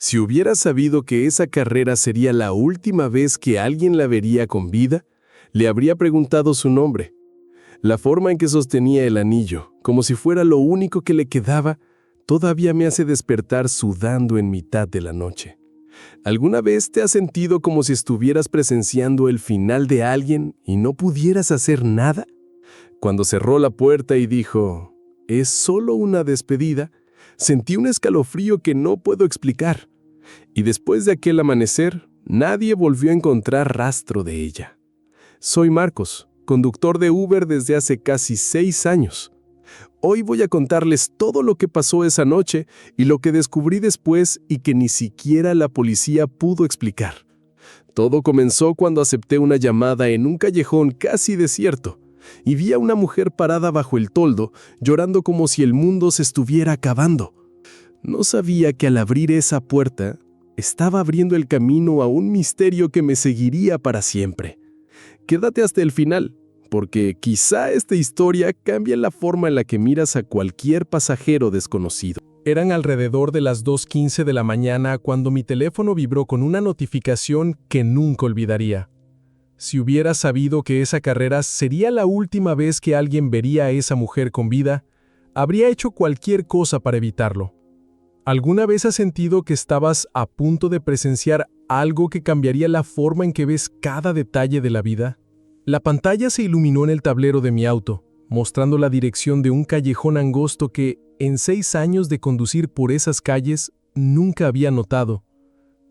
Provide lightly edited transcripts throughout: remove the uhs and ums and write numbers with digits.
Si hubiera sabido que esa carrera sería la última vez que alguien la vería con vida, le habría preguntado su nombre. La forma en que sostenía el anillo, como si fuera lo único que le quedaba, todavía me hace despertar sudando en mitad de la noche. ¿Alguna vez te has sentido como si estuvieras presenciando el final de alguien y no pudieras hacer nada? Cuando cerró la puerta y dijo, «Es solo una despedida», sentí un escalofrío que no puedo explicar. Y después de aquel amanecer, nadie volvió a encontrar rastro de ella. Soy Marcos, conductor de Uber desde hace casi 6 años. Hoy voy a contarles todo lo que pasó esa noche y lo que descubrí después y que ni siquiera la policía pudo explicar. Todo comenzó cuando acepté una llamada en un callejón casi desierto y vi a una mujer parada bajo el toldo, llorando como si el mundo se estuviera acabando. No sabía que al abrir esa puerta, estaba abriendo el camino a un misterio que me seguiría para siempre. Quédate hasta el final, porque quizá esta historia cambie la forma en la que miras a cualquier pasajero desconocido. Eran alrededor de las 2:15 de la mañana cuando mi teléfono vibró con una notificación que nunca olvidaría. Si hubiera sabido que esa carrera sería la última vez que alguien vería a esa mujer con vida, habría hecho cualquier cosa para evitarlo. ¿Alguna vez has sentido que estabas a punto de presenciar algo que cambiaría la forma en que ves cada detalle de la vida? La pantalla se iluminó en el tablero de mi auto, mostrando la dirección de un callejón angosto que, en 6 años de conducir por esas calles, nunca había notado.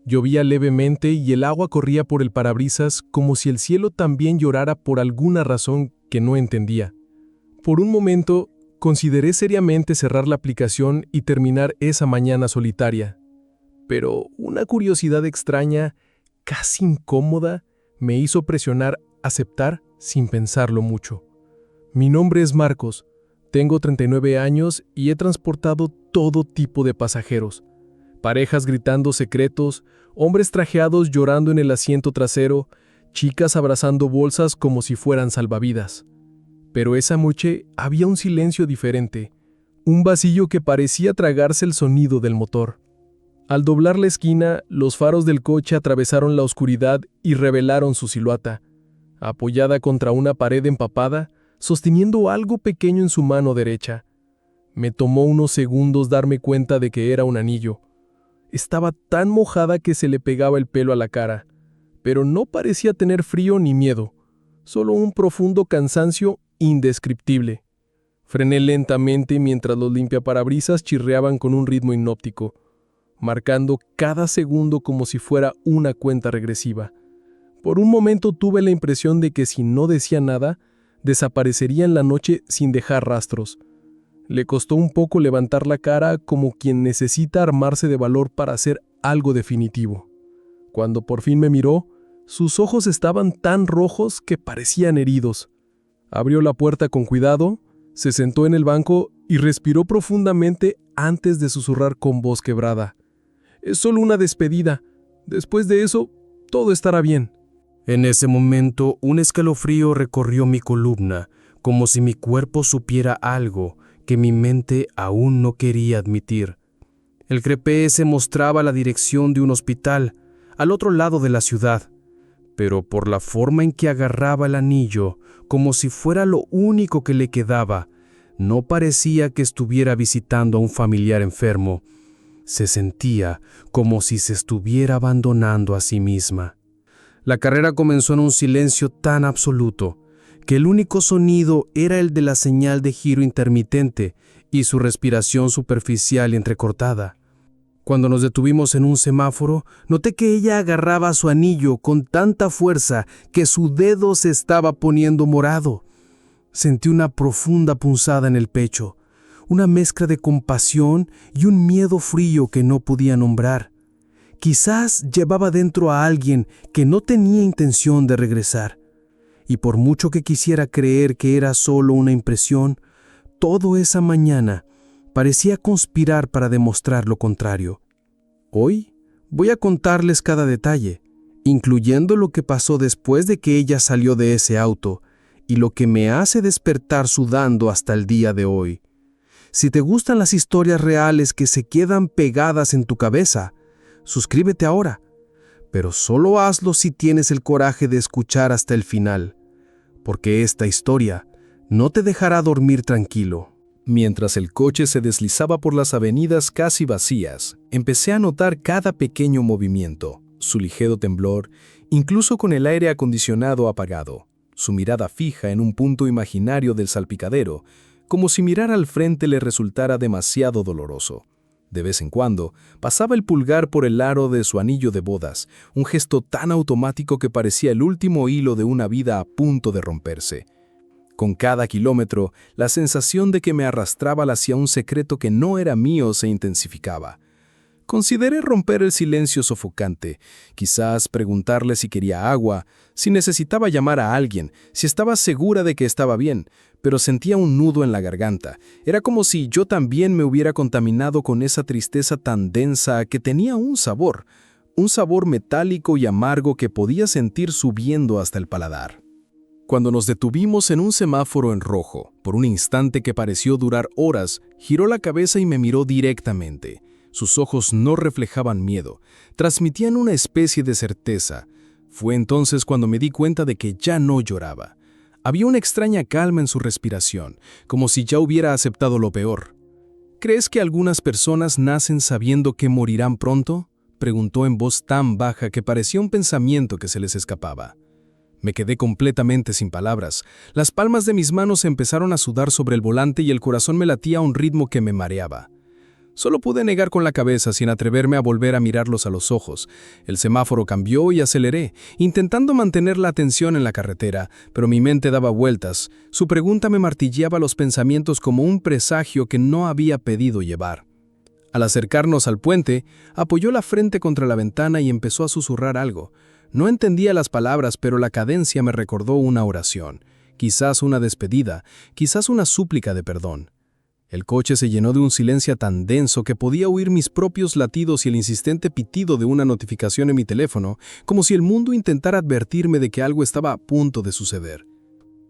Llovía levemente y el agua corría por el parabrisas como si el cielo también llorara por alguna razón que no entendía. Por un momento, consideré seriamente cerrar la aplicación y terminar esa mañana solitaria. Pero una curiosidad extraña, casi incómoda, me hizo presionar aceptar sin pensarlo mucho. Mi nombre es Marcos, tengo 39 años y he transportado todo tipo de pasajeros. Parejas gritando secretos, hombres trajeados llorando en el asiento trasero, chicas abrazando bolsas como si fueran salvavidas. Pero esa noche había un silencio diferente, un vacío que parecía tragarse el sonido del motor. Al doblar la esquina, los faros del coche atravesaron la oscuridad y revelaron su silueta, apoyada contra una pared empapada, sosteniendo algo pequeño en su mano derecha. Me tomó unos segundos darme cuenta de que era un anillo. Estaba tan mojada que se le pegaba el pelo a la cara, pero no parecía tener frío ni miedo, solo un profundo cansancio indescriptible. Frené lentamente mientras los limpiaparabrisas chirriaban con un ritmo hipnótico, marcando cada segundo como si fuera una cuenta regresiva. Por un momento tuve la impresión de que si no decía nada, desaparecería en la noche sin dejar rastros. Le costó un poco levantar la cara como quien necesita armarse de valor para hacer algo definitivo. Cuando por fin me miró, sus ojos estaban tan rojos que parecían heridos. Abrió la puerta con cuidado, se sentó en el banco y respiró profundamente antes de susurrar con voz quebrada. «Es solo una despedida. Después de eso, todo estará bien». En ese momento, un escalofrío recorrió mi columna, como si mi cuerpo supiera algo que mi mente aún no quería admitir. El GPS mostraba la dirección de un hospital, al otro lado de la ciudad, pero por la forma en que agarraba el anillo, como si fuera lo único que le quedaba, no parecía que estuviera visitando a un familiar enfermo. Se sentía como si se estuviera abandonando a sí misma. La carrera comenzó en un silencio tan absoluto que el único sonido era el de la señal de giro intermitente y su respiración superficial y entrecortada. Cuando nos detuvimos en un semáforo, noté que ella agarraba su anillo con tanta fuerza que su dedo se estaba poniendo morado. Sentí una profunda punzada en el pecho, una mezcla de compasión y un miedo frío que no podía nombrar. Quizás llevaba dentro a alguien que no tenía intención de regresar. Y por mucho que quisiera creer que era solo una impresión, todo esa mañana parecía conspirar para demostrar lo contrario. Hoy voy a contarles cada detalle, incluyendo lo que pasó después de que ella salió de ese auto y lo que me hace despertar sudando hasta el día de hoy. Si te gustan las historias reales que se quedan pegadas en tu cabeza, suscríbete ahora. Pero solo hazlo si tienes el coraje de escuchar hasta el final, porque esta historia no te dejará dormir tranquilo. Mientras el coche se deslizaba por las avenidas casi vacías, empecé a notar cada pequeño movimiento, su ligero temblor, incluso con el aire acondicionado apagado, su mirada fija en un punto imaginario del salpicadero, como si mirar al frente le resultara demasiado doloroso. De vez en cuando, pasaba el pulgar por el aro de su anillo de bodas, un gesto tan automático que parecía el último hilo de una vida a punto de romperse. Con cada kilómetro, la sensación de que me arrastraba hacia un secreto que no era mío se intensificaba. Consideré romper el silencio sofocante, quizás preguntarle si quería agua, si necesitaba llamar a alguien, si estaba segura de que estaba bien, pero sentía un nudo en la garganta. Era como si yo también me hubiera contaminado con esa tristeza tan densa que tenía un sabor metálico y amargo que podía sentir subiendo hasta el paladar. Cuando nos detuvimos en un semáforo en rojo, por un instante que pareció durar horas, giró la cabeza y me miró directamente. Sus ojos no reflejaban miedo, transmitían una especie de certeza. Fue entonces cuando me di cuenta de que ya no lloraba. Había una extraña calma en su respiración, como si ya hubiera aceptado lo peor. ¿Crees que algunas personas nacen sabiendo que morirán pronto?, preguntó en voz tan baja que parecía un pensamiento que se les escapaba. Me quedé completamente sin palabras. Las palmas de mis manos empezaron a sudar sobre el volante y el corazón me latía a un ritmo que me mareaba. Solo pude negar con la cabeza sin atreverme a volver a mirarlos a los ojos. El semáforo cambió y aceleré, intentando mantener la atención en la carretera, pero mi mente daba vueltas. Su pregunta me martilleaba los pensamientos como un presagio que no había pedido llevar. Al acercarnos al puente, apoyó la frente contra la ventana y empezó a susurrar algo. No entendía las palabras, pero la cadencia me recordó una oración, quizás una despedida, quizás una súplica de perdón. El coche se llenó de un silencio tan denso que podía oír mis propios latidos y el insistente pitido de una notificación en mi teléfono, como si el mundo intentara advertirme de que algo estaba a punto de suceder.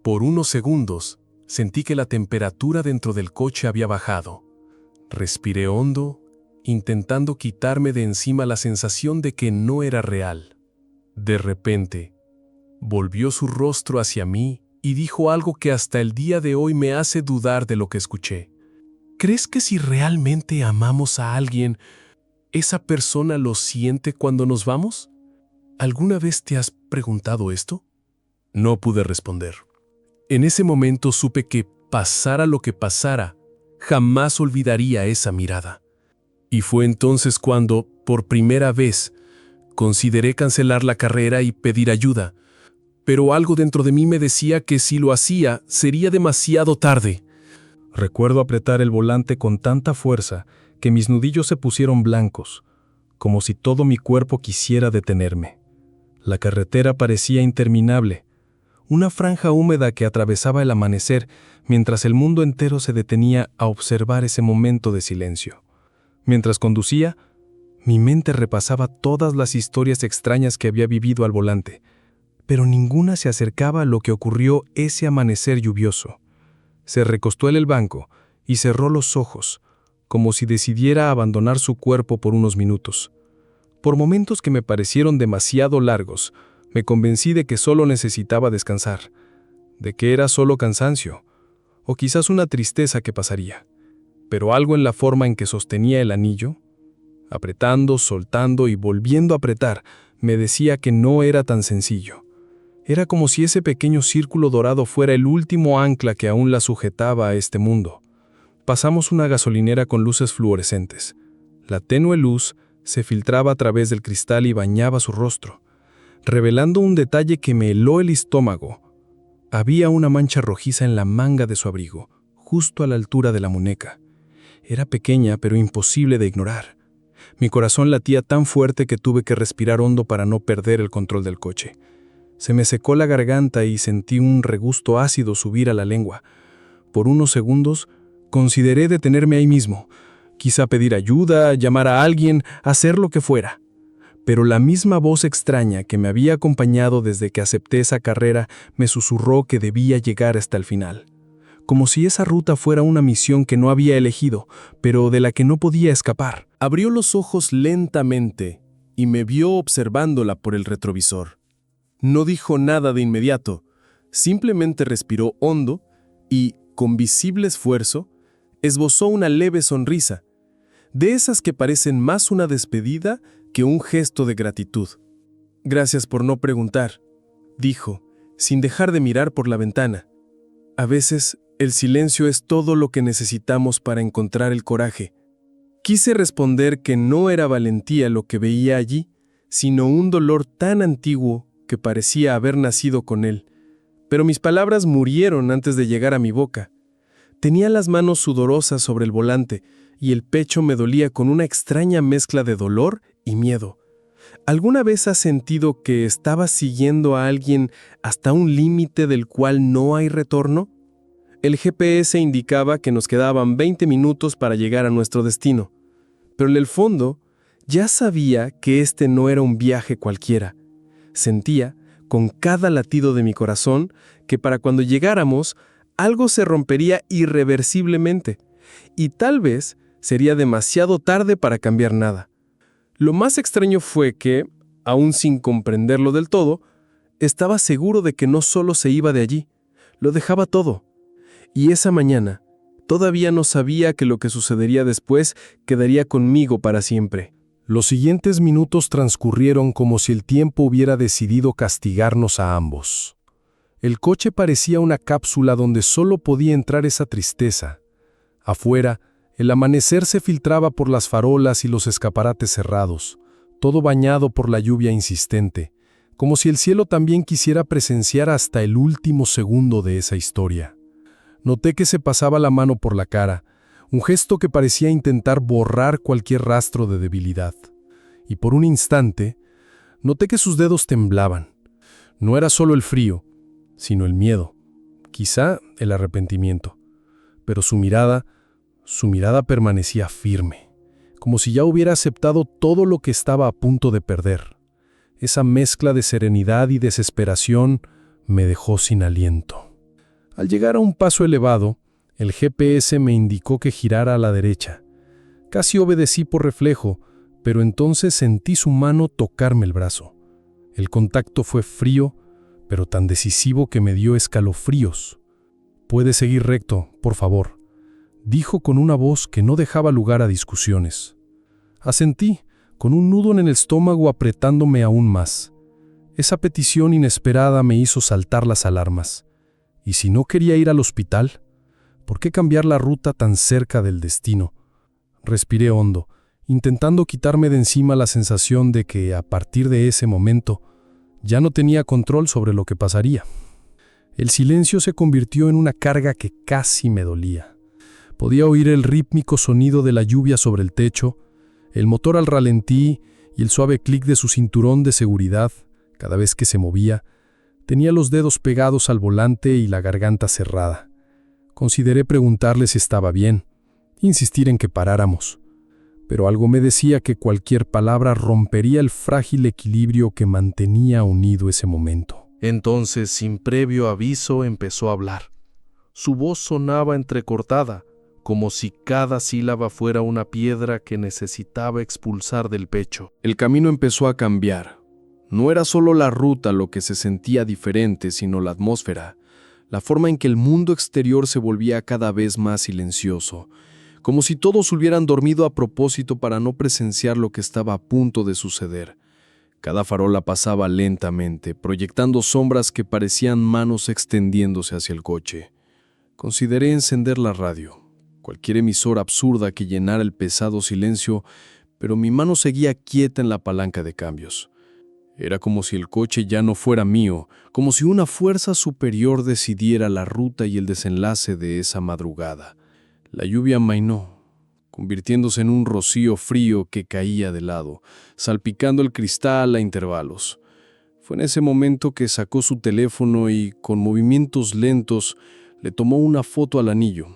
Por unos segundos, sentí que la temperatura dentro del coche había bajado. Respiré hondo, intentando quitarme de encima la sensación de que no era real. De repente, volvió su rostro hacia mí y dijo algo que hasta el día de hoy me hace dudar de lo que escuché. ¿Crees que si realmente amamos a alguien, esa persona lo siente cuando nos vamos? ¿Alguna vez te has preguntado esto? No pude responder. En ese momento supe que, pasara lo que pasara, jamás olvidaría esa mirada. Y fue entonces cuando, por primera vez, consideré cancelar la carrera y pedir ayuda, pero algo dentro de mí me decía que si lo hacía, sería demasiado tarde. Recuerdo apretar el volante con tanta fuerza que mis nudillos se pusieron blancos, como si todo mi cuerpo quisiera detenerme. La carretera parecía interminable, una franja húmeda que atravesaba el amanecer mientras el mundo entero se detenía a observar ese momento de silencio. Mientras conducía, mi mente repasaba todas las historias extrañas que había vivido al volante, pero ninguna se acercaba a lo que ocurrió ese amanecer lluvioso. Se recostó en el banco y cerró los ojos, como si decidiera abandonar su cuerpo por unos minutos. Por momentos que me parecieron demasiado largos, me convencí de que solo necesitaba descansar, de que era solo cansancio, o quizás una tristeza que pasaría. Pero algo en la forma en que sostenía el anillo, apretando, soltando y volviendo a apretar, me decía que no era tan sencillo. Era como si ese pequeño círculo dorado fuera el último ancla que aún la sujetaba a este mundo. Pasamos una gasolinera con luces fluorescentes. La tenue luz se filtraba a través del cristal y bañaba su rostro, revelando un detalle que me heló el estómago. Había una mancha rojiza en la manga de su abrigo, justo a la altura de la muñeca. Era pequeña, pero imposible de ignorar. Mi corazón latía tan fuerte que tuve que respirar hondo para no perder el control del coche. Se me secó la garganta y sentí un regusto ácido subir a la lengua. Por unos segundos, consideré detenerme ahí mismo. Quizá pedir ayuda, llamar a alguien, hacer lo que fuera. Pero la misma voz extraña que me había acompañado desde que acepté esa carrera me susurró que debía llegar hasta el final. Como si esa ruta fuera una misión que no había elegido, pero de la que no podía escapar. Abrió los ojos lentamente y me vio observándola por el retrovisor. No dijo nada de inmediato, simplemente respiró hondo y, con visible esfuerzo, esbozó una leve sonrisa, de esas que parecen más una despedida que un gesto de gratitud. «Gracias por no preguntar», dijo, sin dejar de mirar por la ventana. «A veces, el silencio es todo lo que necesitamos para encontrar el coraje». Quise responder que no era valentía lo que veía allí, sino un dolor tan antiguo que parecía haber nacido con él. Pero mis palabras murieron antes de llegar a mi boca. Tenía las manos sudorosas sobre el volante y el pecho me dolía con una extraña mezcla de dolor y miedo. ¿Alguna vez has sentido que estabas siguiendo a alguien hasta un límite del cual no hay retorno? El GPS indicaba que nos quedaban 20 minutos para llegar a nuestro destino, pero en el fondo ya sabía que este no era un viaje cualquiera. Sentía, con cada latido de mi corazón, que para cuando llegáramos, algo se rompería irreversiblemente, y tal vez sería demasiado tarde para cambiar nada. Lo más extraño fue que, aún sin comprenderlo del todo, estaba seguro de que no solo se iba de allí, lo dejaba todo. Y esa mañana, todavía no sabía que lo que sucedería después quedaría conmigo para siempre. Los siguientes minutos transcurrieron como si el tiempo hubiera decidido castigarnos a ambos. El coche parecía una cápsula donde solo podía entrar esa tristeza. Afuera, el amanecer se filtraba por las farolas y los escaparates cerrados, todo bañado por la lluvia insistente, como si el cielo también quisiera presenciar hasta el último segundo de esa historia. Noté que se pasaba la mano por la cara, un gesto que parecía intentar borrar cualquier rastro de debilidad. Y por un instante, noté que sus dedos temblaban. No era solo el frío, sino el miedo, quizá el arrepentimiento. Pero su mirada permanecía firme, como si ya hubiera aceptado todo lo que estaba a punto de perder. Esa mezcla de serenidad y desesperación me dejó sin aliento. Al llegar a un paso elevado, el GPS me indicó que girara a la derecha. Casi obedecí por reflejo, pero entonces sentí su mano tocarme el brazo. El contacto fue frío, pero tan decisivo que me dio escalofríos. «Puede seguir recto, por favor», dijo con una voz que no dejaba lugar a discusiones. Asentí, con un nudo en el estómago apretándome aún más. Esa petición inesperada me hizo saltar las alarmas. ¿Y si no quería ir al hospital? ¿Por qué cambiar la ruta tan cerca del destino? Respiré hondo, intentando quitarme de encima la sensación de que, a partir de ese momento, ya no tenía control sobre lo que pasaría. El silencio se convirtió en una carga que casi me dolía. Podía oír el rítmico sonido de la lluvia sobre el techo, el motor al ralentí y el suave clic de su cinturón de seguridad cada vez que se movía. Tenía los dedos pegados al volante y la garganta cerrada. Consideré preguntarle si estaba bien, insistir en que paráramos. Pero algo me decía que cualquier palabra rompería el frágil equilibrio que mantenía unido ese momento. Entonces, sin previo aviso, empezó a hablar. Su voz sonaba entrecortada, como si cada sílaba fuera una piedra que necesitaba expulsar del pecho. El camino empezó a cambiar. No era solo la ruta lo que se sentía diferente, sino la atmósfera, la forma en que el mundo exterior se volvía cada vez más silencioso, como si todos hubieran dormido a propósito para no presenciar lo que estaba a punto de suceder. Cada farola pasaba lentamente, proyectando sombras que parecían manos extendiéndose hacia el coche. Consideré encender la radio, cualquier emisora absurda que llenara el pesado silencio, pero mi mano seguía quieta en la palanca de cambios. Era como si el coche ya no fuera mío, como si una fuerza superior decidiera la ruta y el desenlace de esa madrugada. La lluvia amainó, convirtiéndose en un rocío frío que caía de lado, salpicando el cristal a intervalos. Fue en ese momento que sacó su teléfono y, con movimientos lentos, le tomó una foto al anillo.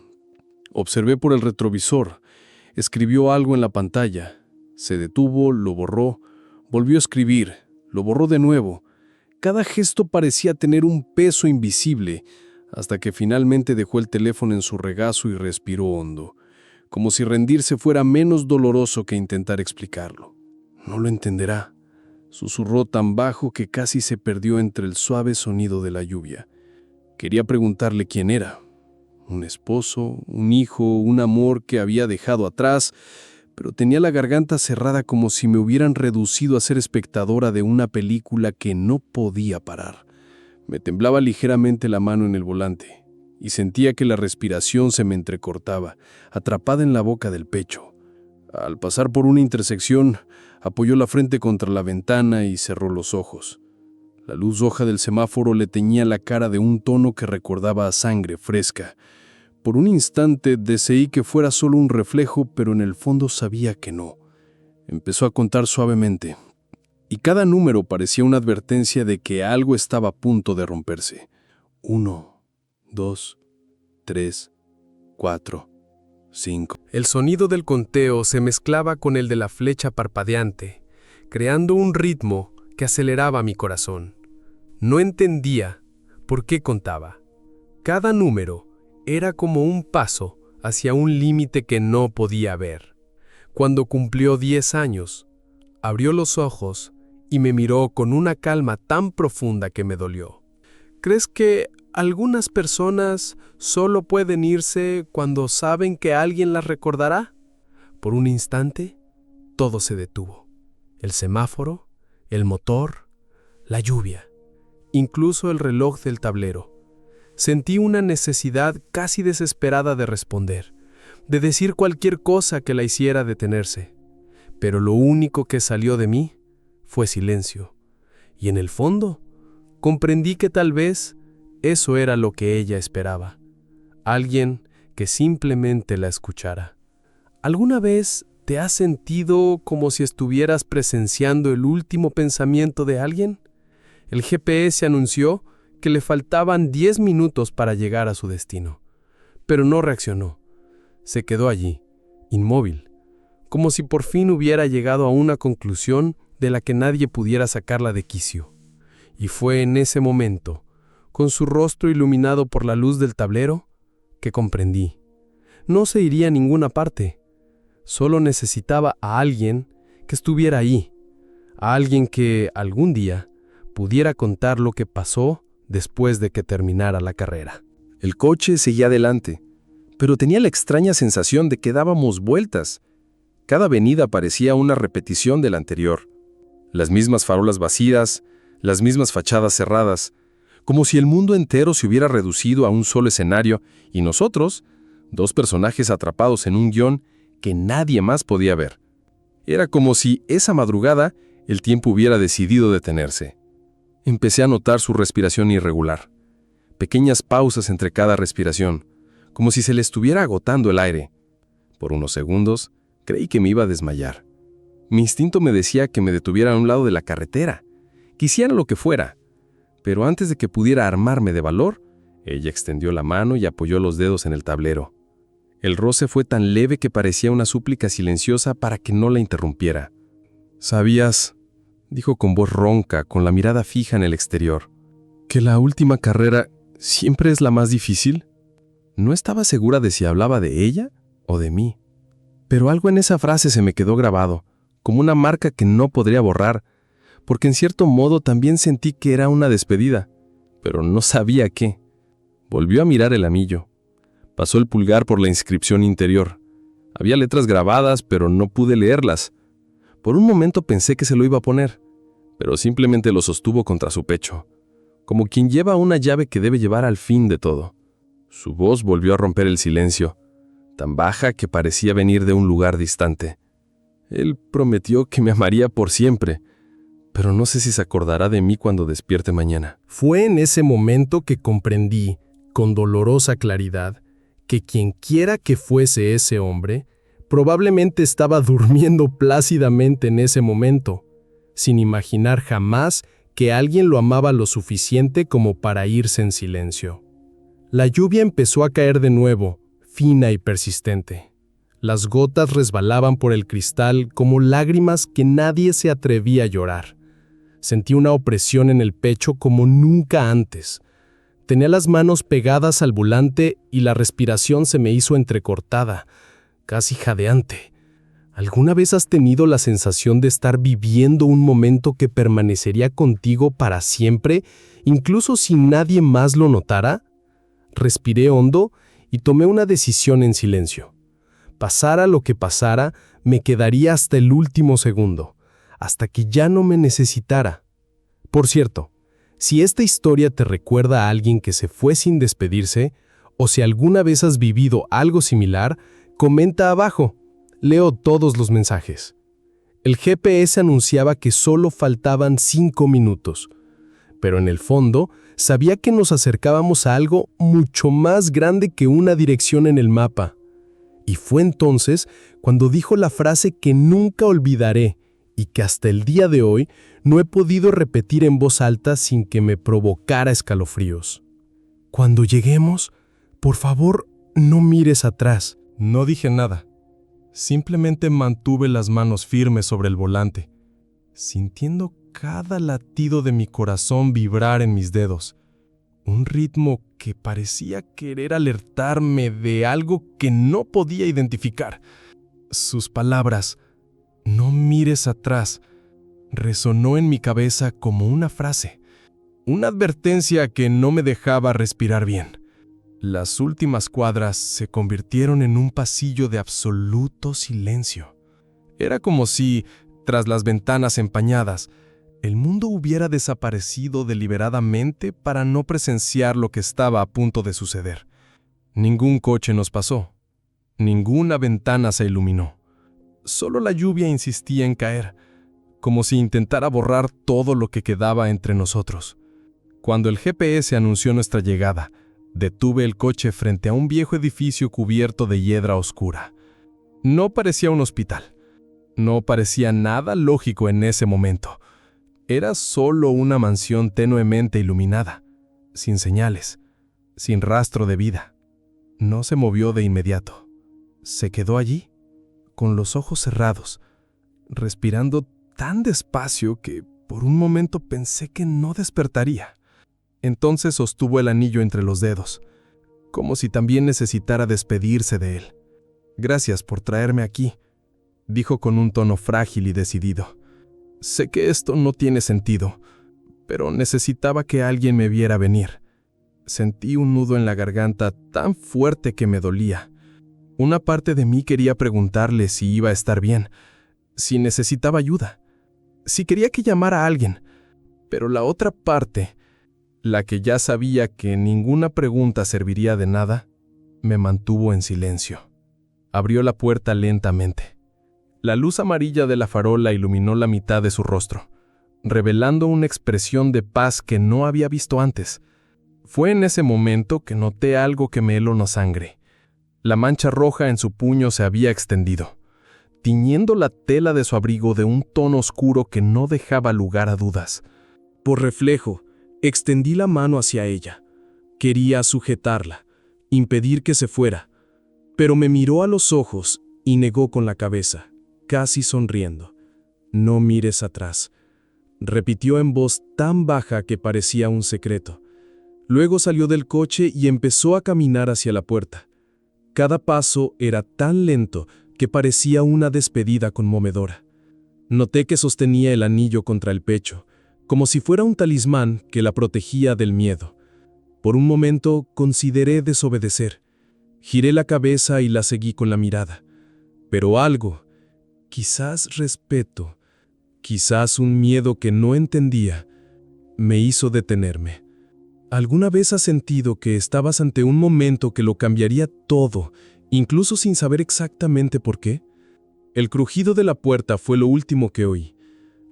Observé por el retrovisor. Escribió algo en la pantalla. Se detuvo, lo borró, volvió a escribir. Lo borró de nuevo. Cada gesto parecía tener un peso invisible, hasta que finalmente dejó el teléfono en su regazo y respiró hondo, como si rendirse fuera menos doloroso que intentar explicarlo. No lo entenderá, susurró tan bajo que casi se perdió entre el suave sonido de la lluvia. Quería preguntarle quién era. Un esposo, un hijo, un amor que había dejado atrás, pero tenía la garganta cerrada como si me hubieran reducido a ser espectadora de una película que no podía parar. Me temblaba ligeramente la mano en el volante y sentía que la respiración se me entrecortaba, atrapada en la boca del pecho. Al pasar por una intersección, apoyó la frente contra la ventana y cerró los ojos. La luz roja del semáforo le teñía la cara de un tono que recordaba a sangre fresca. Por un instante deseé que fuera solo un reflejo, pero en el fondo sabía que no. Empezó a contar suavemente, y cada número parecía una advertencia de que algo estaba a punto de romperse. 1, 2, 3, 4, 5. El sonido del conteo se mezclaba con el de la flecha parpadeante, creando un ritmo que aceleraba mi corazón. No entendía por qué contaba. Cada número era como un paso hacia un límite que no podía ver. Cuando cumplió 10 años, abrió los ojos y me miró con una calma tan profunda que me dolió. ¿Crees que algunas personas solo pueden irse cuando saben que alguien las recordará? Por un instante, todo se detuvo. El semáforo, el motor, la lluvia, incluso el reloj del tablero. Sentí una necesidad casi desesperada de responder, de decir cualquier cosa que la hiciera detenerse. Pero lo único que salió de mí fue silencio. Y en el fondo, comprendí que tal vez eso era lo que ella esperaba. Alguien que simplemente la escuchara. ¿Alguna vez te has sentido como si estuvieras presenciando el último pensamiento de alguien? El GPS anunció que le faltaban 10 minutos para llegar a su destino, pero no reaccionó. Se quedó allí, inmóvil, como si por fin hubiera llegado a una conclusión de la que nadie pudiera sacarla de quicio. Y fue en ese momento, con su rostro iluminado por la luz del tablero, que comprendí. No se iría a ninguna parte. Solo necesitaba a alguien que estuviera ahí, a alguien que algún día pudiera contar lo que pasó después de que terminara la carrera. El coche seguía adelante, pero tenía la extraña sensación de que dábamos vueltas. Cada avenida parecía una repetición de la anterior. Las mismas farolas vacías, las mismas fachadas cerradas, como si el mundo entero se hubiera reducido a un solo escenario y nosotros, dos personajes atrapados en un guión que nadie más podía ver. Era como si esa madrugada el tiempo hubiera decidido detenerse. Empecé a notar su respiración irregular, pequeñas pausas entre cada respiración, como si se le estuviera agotando el aire. Por unos segundos, creí que me iba a desmayar. Mi instinto me decía que me detuviera a un lado de la carretera, que hiciera lo que fuera. Pero antes de que pudiera armarme de valor, ella extendió la mano y apoyó los dedos en el tablero. El roce fue tan leve que parecía una súplica silenciosa para que no la interrumpiera. «¿Sabías?», dijo con voz ronca, con la mirada fija en el exterior, «que la última carrera siempre es la más difícil?» No estaba segura de si hablaba de ella o de mí. Pero algo en esa frase se me quedó grabado, como una marca que no podría borrar, porque en cierto modo también sentí que era una despedida, pero no sabía qué. Volvió a mirar el anillo. Pasó el pulgar por la inscripción interior. Había letras grabadas, pero no pude leerlas. Por un momento pensé que se lo iba a poner, pero simplemente lo sostuvo contra su pecho, como quien lleva una llave que debe llevar al fin de todo. Su voz volvió a romper el silencio, tan baja que parecía venir de un lugar distante. Él prometió que me amaría por siempre, pero no sé si se acordará de mí cuando despierte mañana. Fue en ese momento que comprendí, con dolorosa claridad, que quienquiera que fuese ese hombre, probablemente estaba durmiendo plácidamente en ese momento, sin imaginar jamás que alguien lo amaba lo suficiente como para irse en silencio. La lluvia empezó a caer de nuevo, fina y persistente. Las gotas resbalaban por el cristal como lágrimas que nadie se atrevía a llorar. Sentí una opresión en el pecho como nunca antes. Tenía las manos pegadas al volante y la respiración se me hizo entrecortada, casi jadeante. ¿Alguna vez has tenido la sensación de estar viviendo un momento que permanecería contigo para siempre, incluso si nadie más lo notara? Respiré hondo y tomé una decisión en silencio. Pasara lo que pasara, me quedaría hasta el último segundo, hasta que ya no me necesitara. Por cierto, si esta historia te recuerda a alguien que se fue sin despedirse, o si alguna vez has vivido algo similar, comenta abajo. Leo todos los mensajes. El GPS anunciaba que solo faltaban 5 minutos, pero en el fondo sabía que nos acercábamos a algo mucho más grande que una dirección en el mapa. Y fue entonces cuando dijo la frase que nunca olvidaré y que hasta el día de hoy no he podido repetir en voz alta sin que me provocara escalofríos. Cuando lleguemos, por favor, no mires atrás. No dije nada. Simplemente mantuve las manos firmes sobre el volante, sintiendo cada latido de mi corazón vibrar en mis dedos. Un ritmo que parecía querer alertarme de algo que no podía identificar. Sus palabras, "No mires atrás", resonó en mi cabeza como una frase, una advertencia que no me dejaba respirar bien. Las últimas cuadras se convirtieron en un pasillo de absoluto silencio. Era como si, tras las ventanas empañadas, el mundo hubiera desaparecido deliberadamente para no presenciar lo que estaba a punto de suceder. Ningún coche nos pasó. Ninguna ventana se iluminó. Solo la lluvia insistía en caer, como si intentara borrar todo lo que quedaba entre nosotros. Cuando el GPS anunció nuestra llegada, detuve el coche frente a un viejo edificio cubierto de hiedra oscura. No parecía un hospital. No parecía nada lógico en ese momento. Era solo una mansión tenuemente iluminada, sin señales, sin rastro de vida. No se movió de inmediato. Se quedó allí, con los ojos cerrados, respirando tan despacio que por un momento pensé que no despertaría. Entonces sostuvo el anillo entre los dedos, como si también necesitara despedirse de él. «Gracias por traerme aquí», dijo con un tono frágil y decidido. «Sé que esto no tiene sentido, pero necesitaba que alguien me viera venir». Sentí un nudo en la garganta tan fuerte que me dolía. Una parte de mí quería preguntarle si iba a estar bien, si necesitaba ayuda, si quería que llamara a alguien, pero la otra parte, la que ya sabía que ninguna pregunta serviría de nada, me mantuvo en silencio. Abrió la puerta lentamente. La luz amarilla de la farola iluminó la mitad de su rostro, revelando una expresión de paz que no había visto antes. Fue en ese momento que noté algo que me heló la sangre. La mancha roja en su puño se había extendido, tiñendo la tela de su abrigo de un tono oscuro que no dejaba lugar a dudas. Por reflejo, extendí la mano hacia ella. Quería sujetarla, impedir que se fuera, pero me miró a los ojos y negó con la cabeza, casi sonriendo. «No mires atrás», repitió en voz tan baja que parecía un secreto. Luego salió del coche y empezó a caminar hacia la puerta. Cada paso era tan lento que parecía una despedida conmovedora. Noté que sostenía el anillo contra el pecho, como si fuera un talismán que la protegía del miedo. Por un momento consideré desobedecer. Giré la cabeza y la seguí con la mirada. Pero algo, quizás respeto, quizás un miedo que no entendía, me hizo detenerme. ¿Alguna vez has sentido que estabas ante un momento que lo cambiaría todo, incluso sin saber exactamente por qué? El crujido de la puerta fue lo último que oí.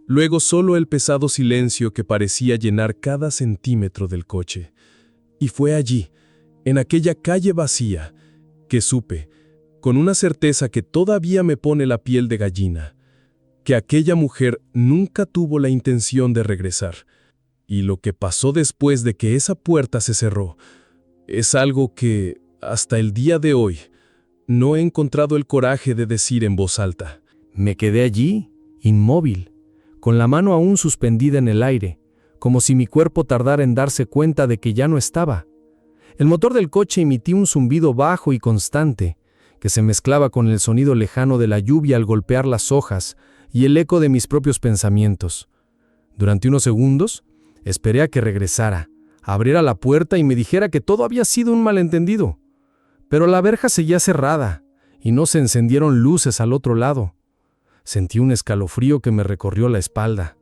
Luego solo el pesado silencio que parecía llenar cada centímetro del coche. Y fue allí, en aquella calle vacía, que supe, con una certeza que todavía me pone la piel de gallina, que aquella mujer nunca tuvo la intención de regresar. Y lo que pasó después de que esa puerta se cerró es algo que, hasta el día de hoy, no he encontrado el coraje de decir en voz alta. Me quedé allí, inmóvil, con la mano aún suspendida en el aire, como si mi cuerpo tardara en darse cuenta de que ya no estaba. El motor del coche emitía un zumbido bajo y constante, que se mezclaba con el sonido lejano de la lluvia al golpear las hojas y el eco de mis propios pensamientos. Durante unos segundos, esperé a que regresara, abriera la puerta y me dijera que todo había sido un malentendido. Pero la verja seguía cerrada y no se encendieron luces al otro lado. Sentí un escalofrío que me recorrió la espalda.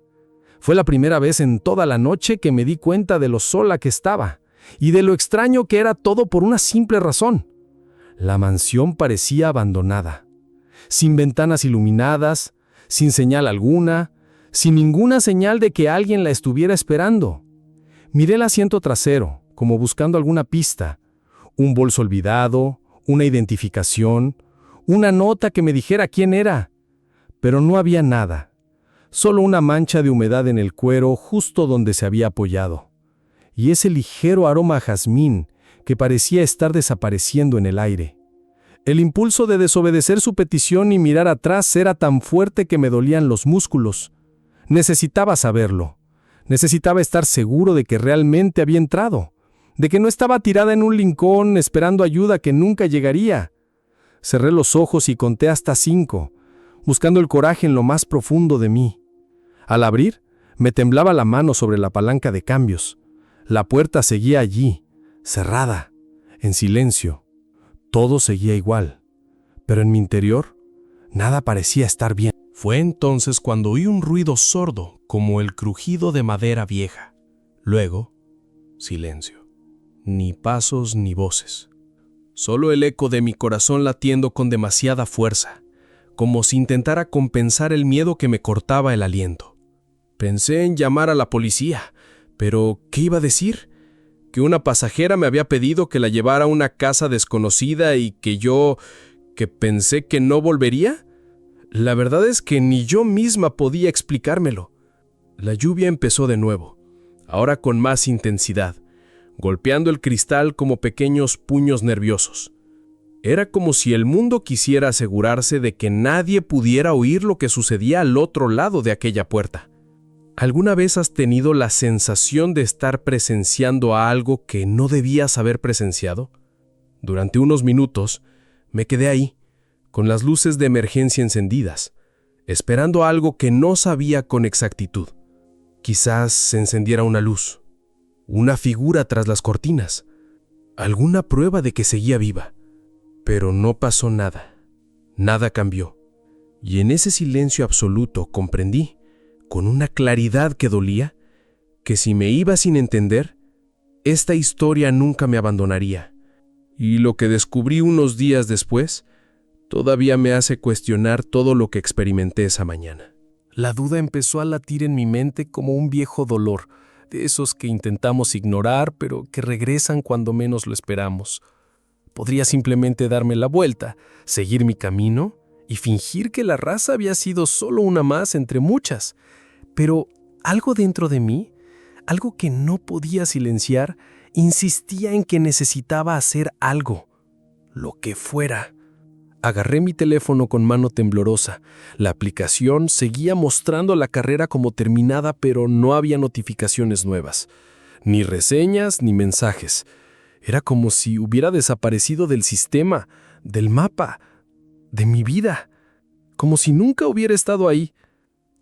Fue la primera vez en toda la noche que me di cuenta de lo sola que estaba y de lo extraño que era todo por una simple razón. La mansión parecía abandonada, sin ventanas iluminadas, sin señal alguna, sin ninguna señal de que alguien la estuviera esperando. Miré el asiento trasero, como buscando alguna pista, un bolso olvidado, una identificación, una nota que me dijera quién era, pero no había nada, solo una mancha de humedad en el cuero justo donde se había apoyado, y ese ligero aroma a jazmín que parecía estar desapareciendo en el aire. El impulso de desobedecer su petición y mirar atrás era tan fuerte que me dolían los músculos. Necesitaba saberlo. Necesitaba estar seguro de que realmente había entrado, de que no estaba tirada en un rincón esperando ayuda que nunca llegaría. Cerré los ojos y conté hasta 5, buscando el coraje en lo más profundo de mí. Al abrir, me temblaba la mano sobre la palanca de cambios. La puerta seguía allí, cerrada, en silencio. Todo seguía igual, pero en mi interior, nada parecía estar bien. Fue entonces cuando oí un ruido sordo, como el crujido de madera vieja. Luego, silencio. Ni pasos ni voces. Solo el eco de mi corazón latiendo con demasiada fuerza, como si intentara compensar el miedo que me cortaba el aliento. Pensé en llamar a la policía, pero ¿qué iba a decir? ¿Que una pasajera me había pedido que la llevara a una casa desconocida y que pensé que no volvería? La verdad es que ni yo misma podía explicármelo. La lluvia empezó de nuevo, ahora con más intensidad, golpeando el cristal como pequeños puños nerviosos. Era como si el mundo quisiera asegurarse de que nadie pudiera oír lo que sucedía al otro lado de aquella puerta. ¿Alguna vez has tenido la sensación de estar presenciando a algo que no debías haber presenciado? Durante unos minutos me quedé ahí, con las luces de emergencia encendidas, esperando algo que no sabía con exactitud. Quizás se encendiera una luz, una figura tras las cortinas, alguna prueba de que seguía viva. Pero no pasó nada, nada cambió. Y en ese silencio absoluto comprendí, con una claridad que dolía, que si me iba sin entender, esta historia nunca me abandonaría. Y lo que descubrí unos días después, todavía me hace cuestionar todo lo que experimenté esa mañana. La duda empezó a latir en mi mente como un viejo dolor, de esos que intentamos ignorar, pero que regresan cuando menos lo esperamos. Podría simplemente darme la vuelta, seguir mi camino y fingir que la raza había sido solo una más entre muchas. Pero algo dentro de mí, algo que no podía silenciar, insistía en que necesitaba hacer algo, lo que fuera. Agarré mi teléfono con mano temblorosa. La aplicación seguía mostrando la carrera como terminada, pero no había notificaciones nuevas. Ni reseñas, ni mensajes. Era como si hubiera desaparecido del sistema, del mapa, de mi vida. Como si nunca hubiera estado ahí.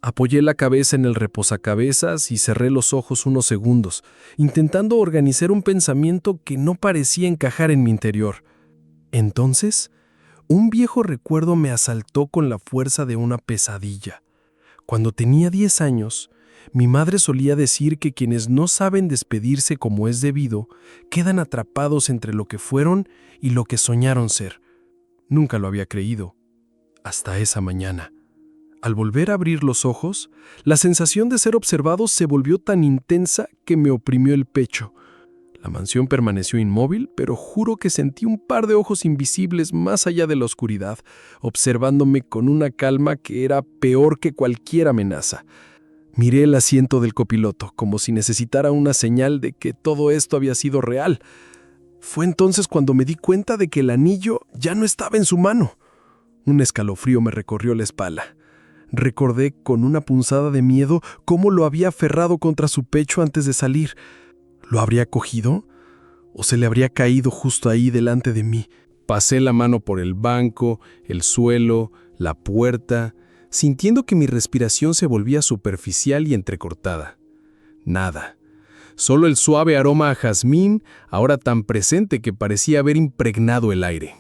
Apoyé la cabeza en el reposacabezas y cerré los ojos unos segundos, intentando organizar un pensamiento que no parecía encajar en mi interior. Entonces, un viejo recuerdo me asaltó con la fuerza de una pesadilla. Cuando tenía 10 años, mi madre solía decir que quienes no saben despedirse como es debido, quedan atrapados entre lo que fueron y lo que soñaron ser. Nunca lo había creído, hasta esa mañana. Al volver a abrir los ojos, la sensación de ser observado se volvió tan intensa que me oprimió el pecho. La mansión permaneció inmóvil, pero juro que sentí un par de ojos invisibles más allá de la oscuridad, observándome con una calma que era peor que cualquier amenaza. Miré el asiento del copiloto, como si necesitara una señal de que todo esto había sido real. Fue entonces cuando me di cuenta de que el anillo ya no estaba en su mano. Un escalofrío me recorrió la espalda. Recordé con una punzada de miedo cómo lo había aferrado contra su pecho antes de salir. ¿Lo habría cogido? ¿O se le habría caído justo ahí delante de mí? Pasé la mano por el banco, el suelo, la puerta, sintiendo que mi respiración se volvía superficial y entrecortada. Nada. Solo el suave aroma a jazmín, ahora tan presente que parecía haber impregnado el aire.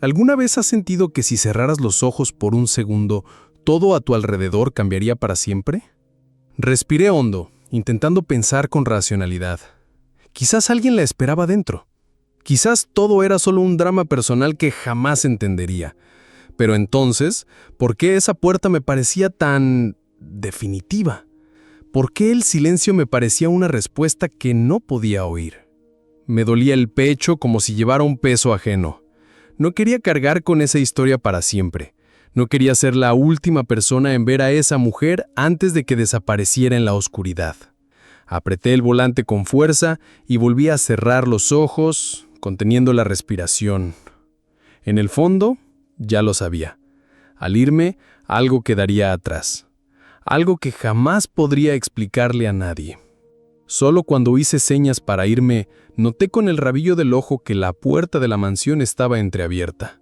¿Alguna vez has sentido que si cerraras los ojos por un segundo, todo a tu alrededor cambiaría para siempre? Respiré hondo, intentando pensar con racionalidad. Quizás alguien la esperaba dentro. Quizás todo era solo un drama personal que jamás entendería. Pero entonces, ¿por qué esa puerta me parecía tan definitiva? ¿Por qué el silencio me parecía una respuesta que no podía oír? Me dolía el pecho como si llevara un peso ajeno. No quería cargar con esa historia para siempre. No quería ser la última persona en ver a esa mujer antes de que desapareciera en la oscuridad. Apreté el volante con fuerza y volví a cerrar los ojos, conteniendo la respiración. En el fondo, ya lo sabía. Al irme, algo quedaría atrás. Algo que jamás podría explicarle a nadie. Solo cuando hice señas para irme, noté con el rabillo del ojo que la puerta de la mansión estaba entreabierta,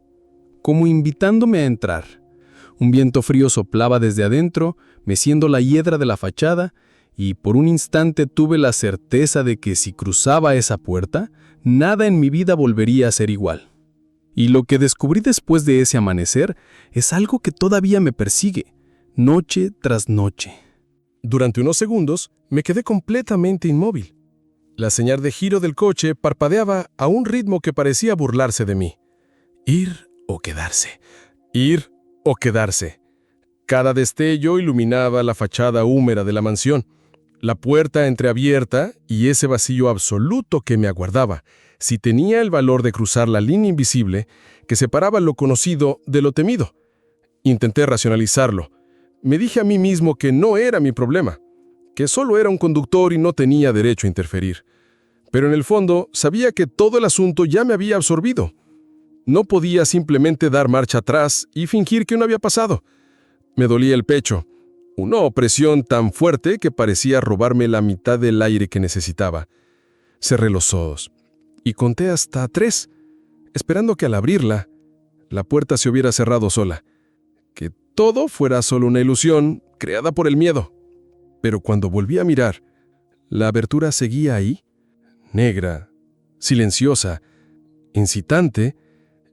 como invitándome a entrar. Un viento frío soplaba desde adentro, meciendo la hiedra de la fachada, y por un instante tuve la certeza de que si cruzaba esa puerta, nada en mi vida volvería a ser igual. Y lo que descubrí después de ese amanecer es algo que todavía me persigue, noche tras noche. Durante unos segundos me quedé completamente inmóvil. La señal de giro del coche parpadeaba a un ritmo que parecía burlarse de mí. Ir o quedarse. Ir o quedarse. Cada destello iluminaba la fachada húmeda de la mansión, la puerta entreabierta y ese vacío absoluto que me aguardaba, si tenía el valor de cruzar la línea invisible que separaba lo conocido de lo temido. Intenté racionalizarlo. Me dije a mí mismo que no era mi problema, que solo era un conductor y no tenía derecho a interferir. Pero en el fondo sabía que todo el asunto ya me había absorbido. No podía simplemente dar marcha atrás y fingir que no había pasado. Me dolía el pecho, una opresión tan fuerte que parecía robarme la mitad del aire que necesitaba. Cerré los ojos y conté hasta 3, esperando que al abrirla, la puerta se hubiera cerrado sola, que todo fuera solo una ilusión creada por el miedo. Pero cuando volví a mirar, la abertura seguía ahí, negra, silenciosa, incitante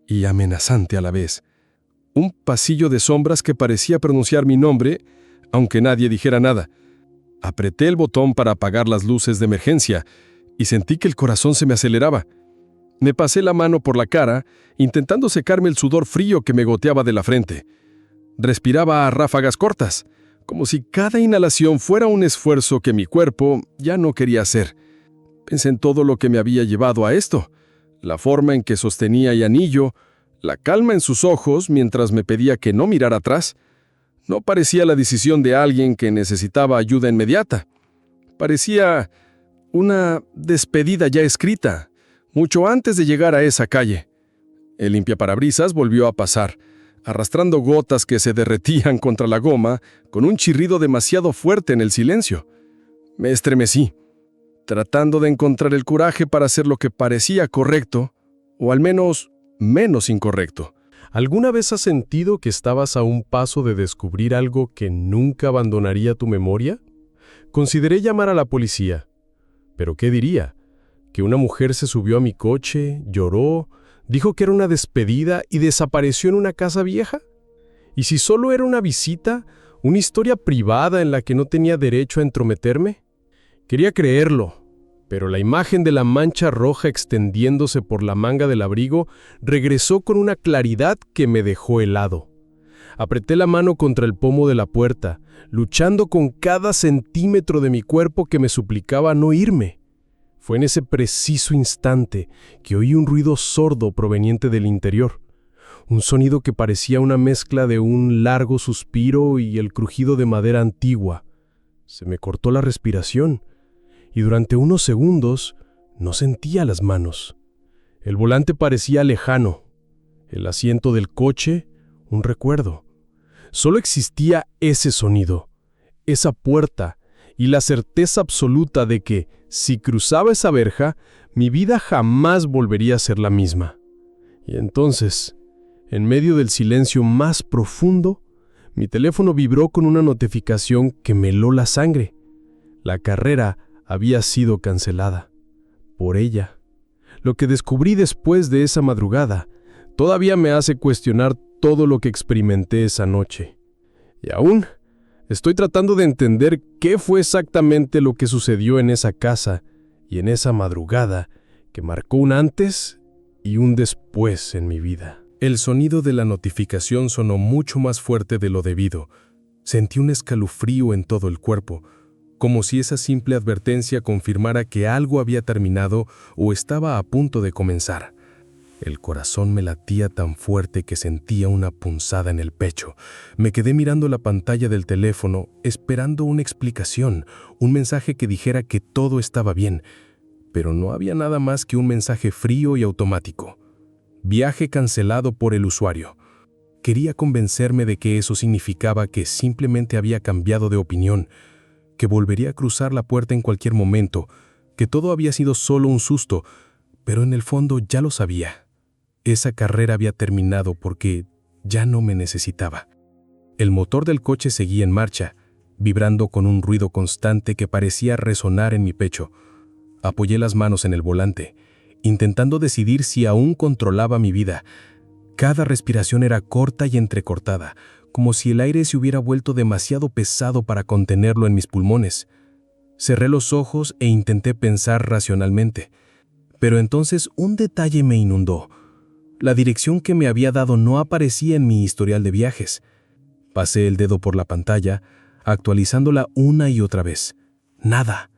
y amenazante a la vez. Un pasillo de sombras que parecía pronunciar mi nombre, aunque nadie dijera nada. Apreté el botón para apagar las luces de emergencia y sentí que el corazón se me aceleraba. Me pasé la mano por la cara, intentando secarme el sudor frío que me goteaba de la frente. Respiraba a ráfagas cortas, como si cada inhalación fuera un esfuerzo que mi cuerpo ya no quería hacer. Pensé en todo lo que me había llevado a esto, la forma en que sostenía el anillo, la calma en sus ojos mientras me pedía que no mirara atrás. No parecía la decisión de alguien que necesitaba ayuda inmediata. Parecía una despedida ya escrita, mucho antes de llegar a esa calle. El limpiaparabrisas volvió a pasar, arrastrando gotas que se derretían contra la goma con un chirrido demasiado fuerte en el silencio. Me estremecí, tratando de encontrar el coraje para hacer lo que parecía correcto, o al menos menos incorrecto. ¿Alguna vez has sentido que estabas a un paso de descubrir algo que nunca abandonaría tu memoria? Consideré llamar a la policía. ¿Pero qué diría? ¿Que una mujer se subió a mi coche, lloró, dijo que era una despedida y desapareció en una casa vieja? ¿Y si solo era una visita, una historia privada en la que no tenía derecho a entrometerme? Quería creerlo, pero la imagen de la mancha roja extendiéndose por la manga del abrigo regresó con una claridad que me dejó helado. Apreté la mano contra el pomo de la puerta, luchando con cada centímetro de mi cuerpo que me suplicaba no irme. Fue en ese preciso instante que oí un ruido sordo proveniente del interior, un sonido que parecía una mezcla de un largo suspiro y el crujido de madera antigua. Se me cortó la respiración, y durante unos segundos no sentía las manos. El volante parecía lejano, el asiento del coche un recuerdo. Solo existía ese sonido, esa puerta y la certeza absoluta de que, si cruzaba esa verja, mi vida jamás volvería a ser la misma. Y entonces, en medio del silencio más profundo, mi teléfono vibró con una notificación que me heló la sangre. La carrera había sido cancelada. Por ella. Lo que descubrí después de esa madrugada todavía me hace cuestionar todo lo que experimenté esa noche. Y aún estoy tratando de entender qué fue exactamente lo que sucedió en esa casa y en esa madrugada que marcó un antes y un después en mi vida. El sonido de la notificación sonó mucho más fuerte de lo debido. Sentí un escalofrío en todo el cuerpo, como si esa simple advertencia confirmara que algo había terminado o estaba a punto de comenzar. El corazón me latía tan fuerte que sentía una punzada en el pecho. Me quedé mirando la pantalla del teléfono, esperando una explicación, un mensaje que dijera que todo estaba bien, pero no había nada más que un mensaje frío y automático. Viaje cancelado por el usuario. Quería convencerme de que eso significaba que simplemente había cambiado de opinión, que volvería a cruzar la puerta en cualquier momento, que todo había sido solo un susto, pero en el fondo ya lo sabía. Esa carrera había terminado porque ya no me necesitaba. El motor del coche seguía en marcha, vibrando con un ruido constante que parecía resonar en mi pecho. Apoyé las manos en el volante, intentando decidir si aún controlaba mi vida. Cada respiración era corta y entrecortada, como si el aire se hubiera vuelto demasiado pesado para contenerlo en mis pulmones. Cerré los ojos e intenté pensar racionalmente. Pero entonces un detalle me inundó. La dirección que me había dado no aparecía en mi historial de viajes. Pasé el dedo por la pantalla, actualizándola una y otra vez. Nada.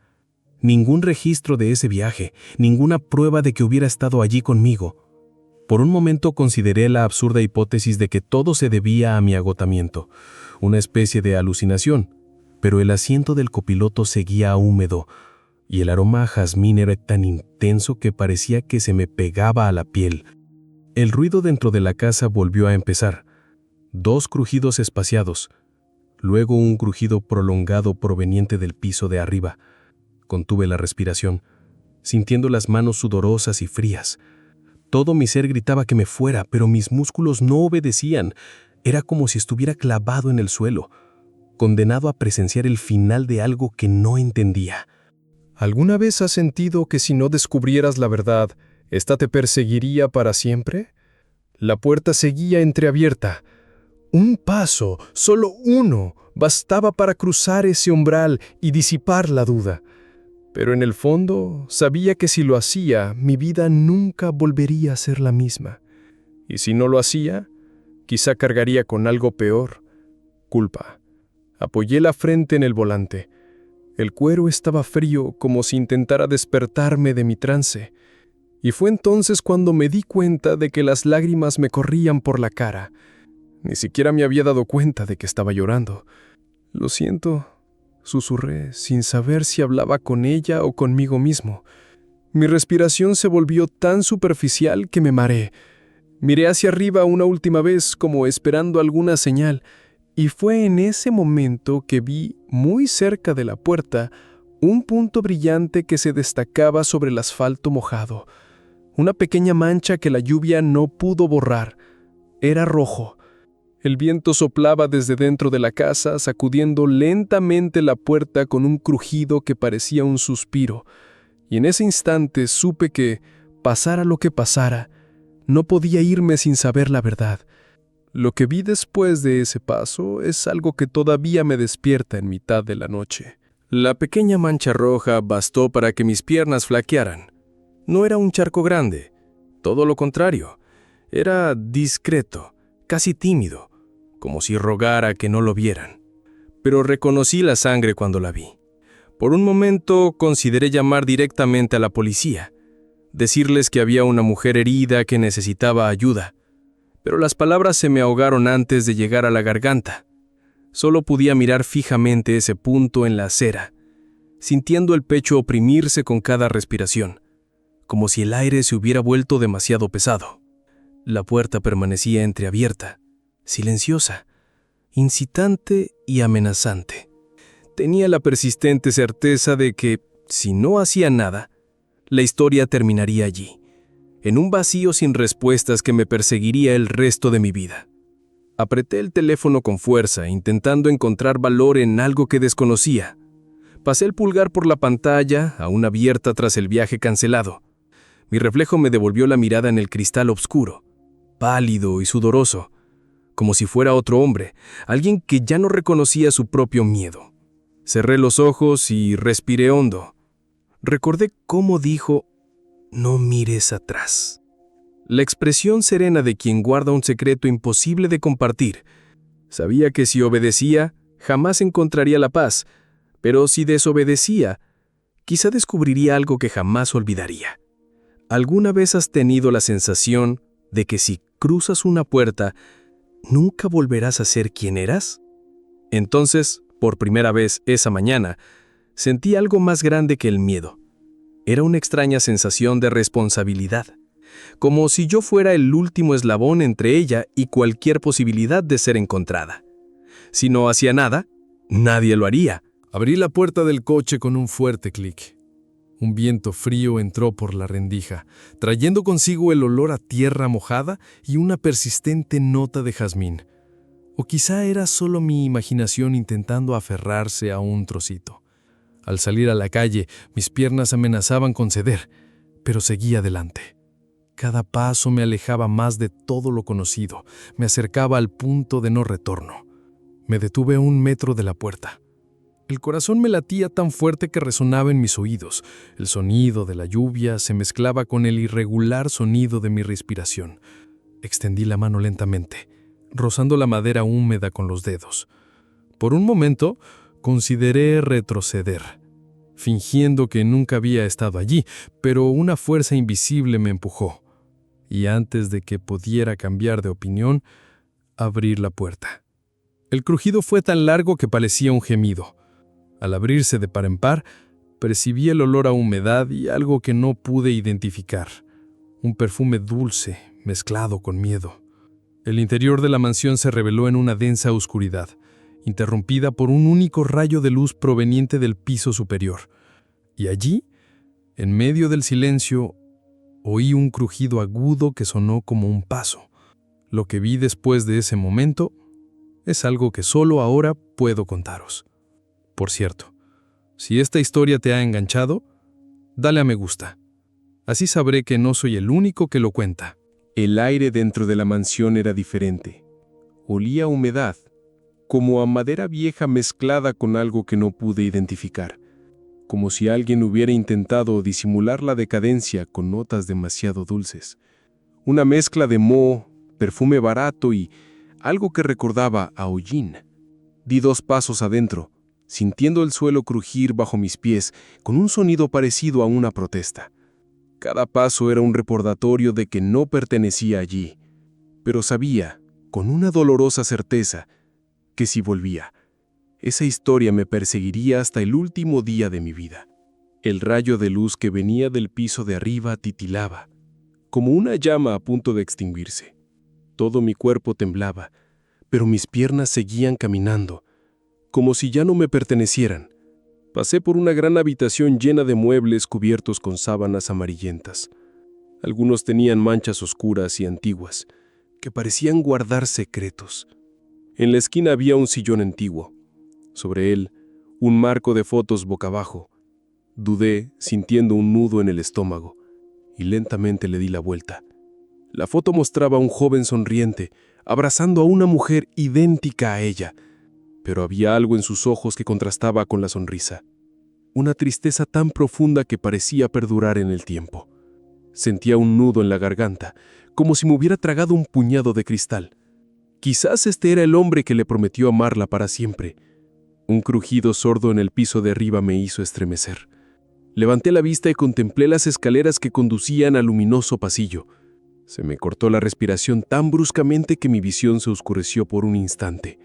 Ningún registro de ese viaje, ninguna prueba de que hubiera estado allí conmigo. Por un momento consideré la absurda hipótesis de que todo se debía a mi agotamiento, una especie de alucinación, pero el asiento del copiloto seguía húmedo y el aroma a jazmín era tan intenso que parecía que se me pegaba a la piel. El ruido dentro de la casa volvió a empezar. 2 crujidos espaciados, luego un crujido prolongado proveniente del piso de arriba. Contuve la respiración, sintiendo las manos sudorosas y frías. Todo mi ser gritaba que me fuera, pero mis músculos no obedecían. Era como si estuviera clavado en el suelo, condenado a presenciar el final de algo que no entendía. ¿Alguna vez has sentido que si no descubrieras la verdad, esta te perseguiría para siempre? La puerta seguía entreabierta. Un paso, solo uno, bastaba para cruzar ese umbral y disipar la duda. Pero en el fondo sabía que si lo hacía, mi vida nunca volvería a ser la misma. Y si no lo hacía, quizá cargaría con algo peor: culpa. Apoyé la frente en el volante. El cuero estaba frío, como si intentara despertarme de mi trance. Y fue entonces cuando me di cuenta de que las lágrimas me corrían por la cara. Ni siquiera me había dado cuenta de que estaba llorando. «Lo siento», susurré, sin saber si hablaba con ella o conmigo mismo. Mi respiración se volvió tan superficial que me mareé. Miré hacia arriba una última vez, como esperando alguna señal, y fue en ese momento que vi, muy cerca de la puerta, un punto brillante que se destacaba sobre el asfalto mojado. Una pequeña mancha que la lluvia no pudo borrar. Era rojo. El viento soplaba desde dentro de la casa, sacudiendo lentamente la puerta con un crujido que parecía un suspiro. Y en ese instante supe que, pasara lo que pasara, no podía irme sin saber la verdad. Lo que vi después de ese paso es algo que todavía me despierta en mitad de la noche. La pequeña mancha roja bastó para que mis piernas flaquearan. No era un charco grande, todo lo contrario. Era discreto, casi tímido, como si rogara que no lo vieran. Pero reconocí la sangre cuando la vi. Por un momento consideré llamar directamente a la policía, decirles que había una mujer herida que necesitaba ayuda, pero las palabras se me ahogaron antes de llegar a la garganta. Solo podía mirar fijamente ese punto en la acera, sintiendo el pecho oprimirse con cada respiración, como si el aire se hubiera vuelto demasiado pesado. La puerta permanecía entreabierta, silenciosa, incitante y amenazante. Tenía la persistente certeza de que, si no hacía nada, la historia terminaría allí, en un vacío sin respuestas que me perseguiría el resto de mi vida. Apreté el teléfono con fuerza, intentando encontrar valor en algo que desconocía. Pasé el pulgar por la pantalla, aún abierta tras el viaje cancelado. Mi reflejo me devolvió la mirada en el cristal oscuro, pálido y sudoroso, como si fuera otro hombre, alguien que ya no reconocía su propio miedo. Cerré los ojos y respiré hondo. Recordé cómo dijo: «No mires atrás». La expresión serena de quien guarda un secreto imposible de compartir. Sabía que si obedecía, jamás encontraría la paz, pero si desobedecía, quizá descubriría algo que jamás olvidaría. ¿Alguna vez has tenido la sensación de que si cruzas una puerta, nunca volverás a ser quien eras? Entonces, por primera vez esa mañana, sentí algo más grande que el miedo. Era una extraña sensación de responsabilidad, como si yo fuera el último eslabón entre ella y cualquier posibilidad de ser encontrada. Si no hacía nada, nadie lo haría. Abrí la puerta del coche con un fuerte clic. Un viento frío entró por la rendija, trayendo consigo el olor a tierra mojada y una persistente nota de jazmín. O quizá era solo mi imaginación intentando aferrarse a un trocito. Al salir a la calle, mis piernas amenazaban con ceder, pero seguí adelante. Cada paso me alejaba más de todo lo conocido, me acercaba al punto de no retorno. Me detuve a 1 metro de la puerta. El corazón me latía tan fuerte que resonaba en mis oídos. El sonido de la lluvia se mezclaba con el irregular sonido de mi respiración. Extendí la mano lentamente, rozando la madera húmeda con los dedos. Por un momento, consideré retroceder, fingiendo que nunca había estado allí, pero una fuerza invisible me empujó. Y antes de que pudiera cambiar de opinión, abrí la puerta. El crujido fue tan largo que parecía un gemido. Al abrirse de par en par, percibí el olor a humedad y algo que no pude identificar. Un perfume dulce, mezclado con miedo. El interior de la mansión se reveló en una densa oscuridad, interrumpida por un único rayo de luz proveniente del piso superior. Y allí, en medio del silencio, oí un crujido agudo que sonó como un paso. Lo que vi después de ese momento es algo que solo ahora puedo contaros. Por cierto, si esta historia te ha enganchado, dale a me gusta. Así sabré que no soy el único que lo cuenta. El aire dentro de la mansión era diferente. Olía a humedad, como a madera vieja mezclada con algo que no pude identificar, como si alguien hubiera intentado disimular la decadencia con notas demasiado dulces. Una mezcla de moho, perfume barato y algo que recordaba a hollín. Di 2 pasos adentro, sintiendo el suelo crujir bajo mis pies con un sonido parecido a una protesta. Cada paso era un recordatorio de que no pertenecía allí, pero sabía, con una dolorosa certeza, que si volvía, esa historia me perseguiría hasta el último día de mi vida. El rayo de luz que venía del piso de arriba titilaba, como una llama a punto de extinguirse. Todo mi cuerpo temblaba, pero mis piernas seguían caminando, como si ya no me pertenecieran. Pasé por una gran habitación llena de muebles cubiertos con sábanas amarillentas. Algunos tenían manchas oscuras y antiguas, que parecían guardar secretos. En la esquina había un sillón antiguo. Sobre él, un marco de fotos boca abajo. Dudé, sintiendo un nudo en el estómago, y lentamente le di la vuelta. La foto mostraba a un joven sonriente, abrazando a una mujer idéntica a ella, pero había algo en sus ojos que contrastaba con la sonrisa. Una tristeza tan profunda que parecía perdurar en el tiempo. Sentía un nudo en la garganta, como si me hubiera tragado un puñado de cristal. Quizás este era el hombre que le prometió amarla para siempre. Un crujido sordo en el piso de arriba me hizo estremecer. Levanté la vista y contemplé las escaleras que conducían al luminoso pasillo. Se me cortó la respiración tan bruscamente que mi visión se oscureció por un instante.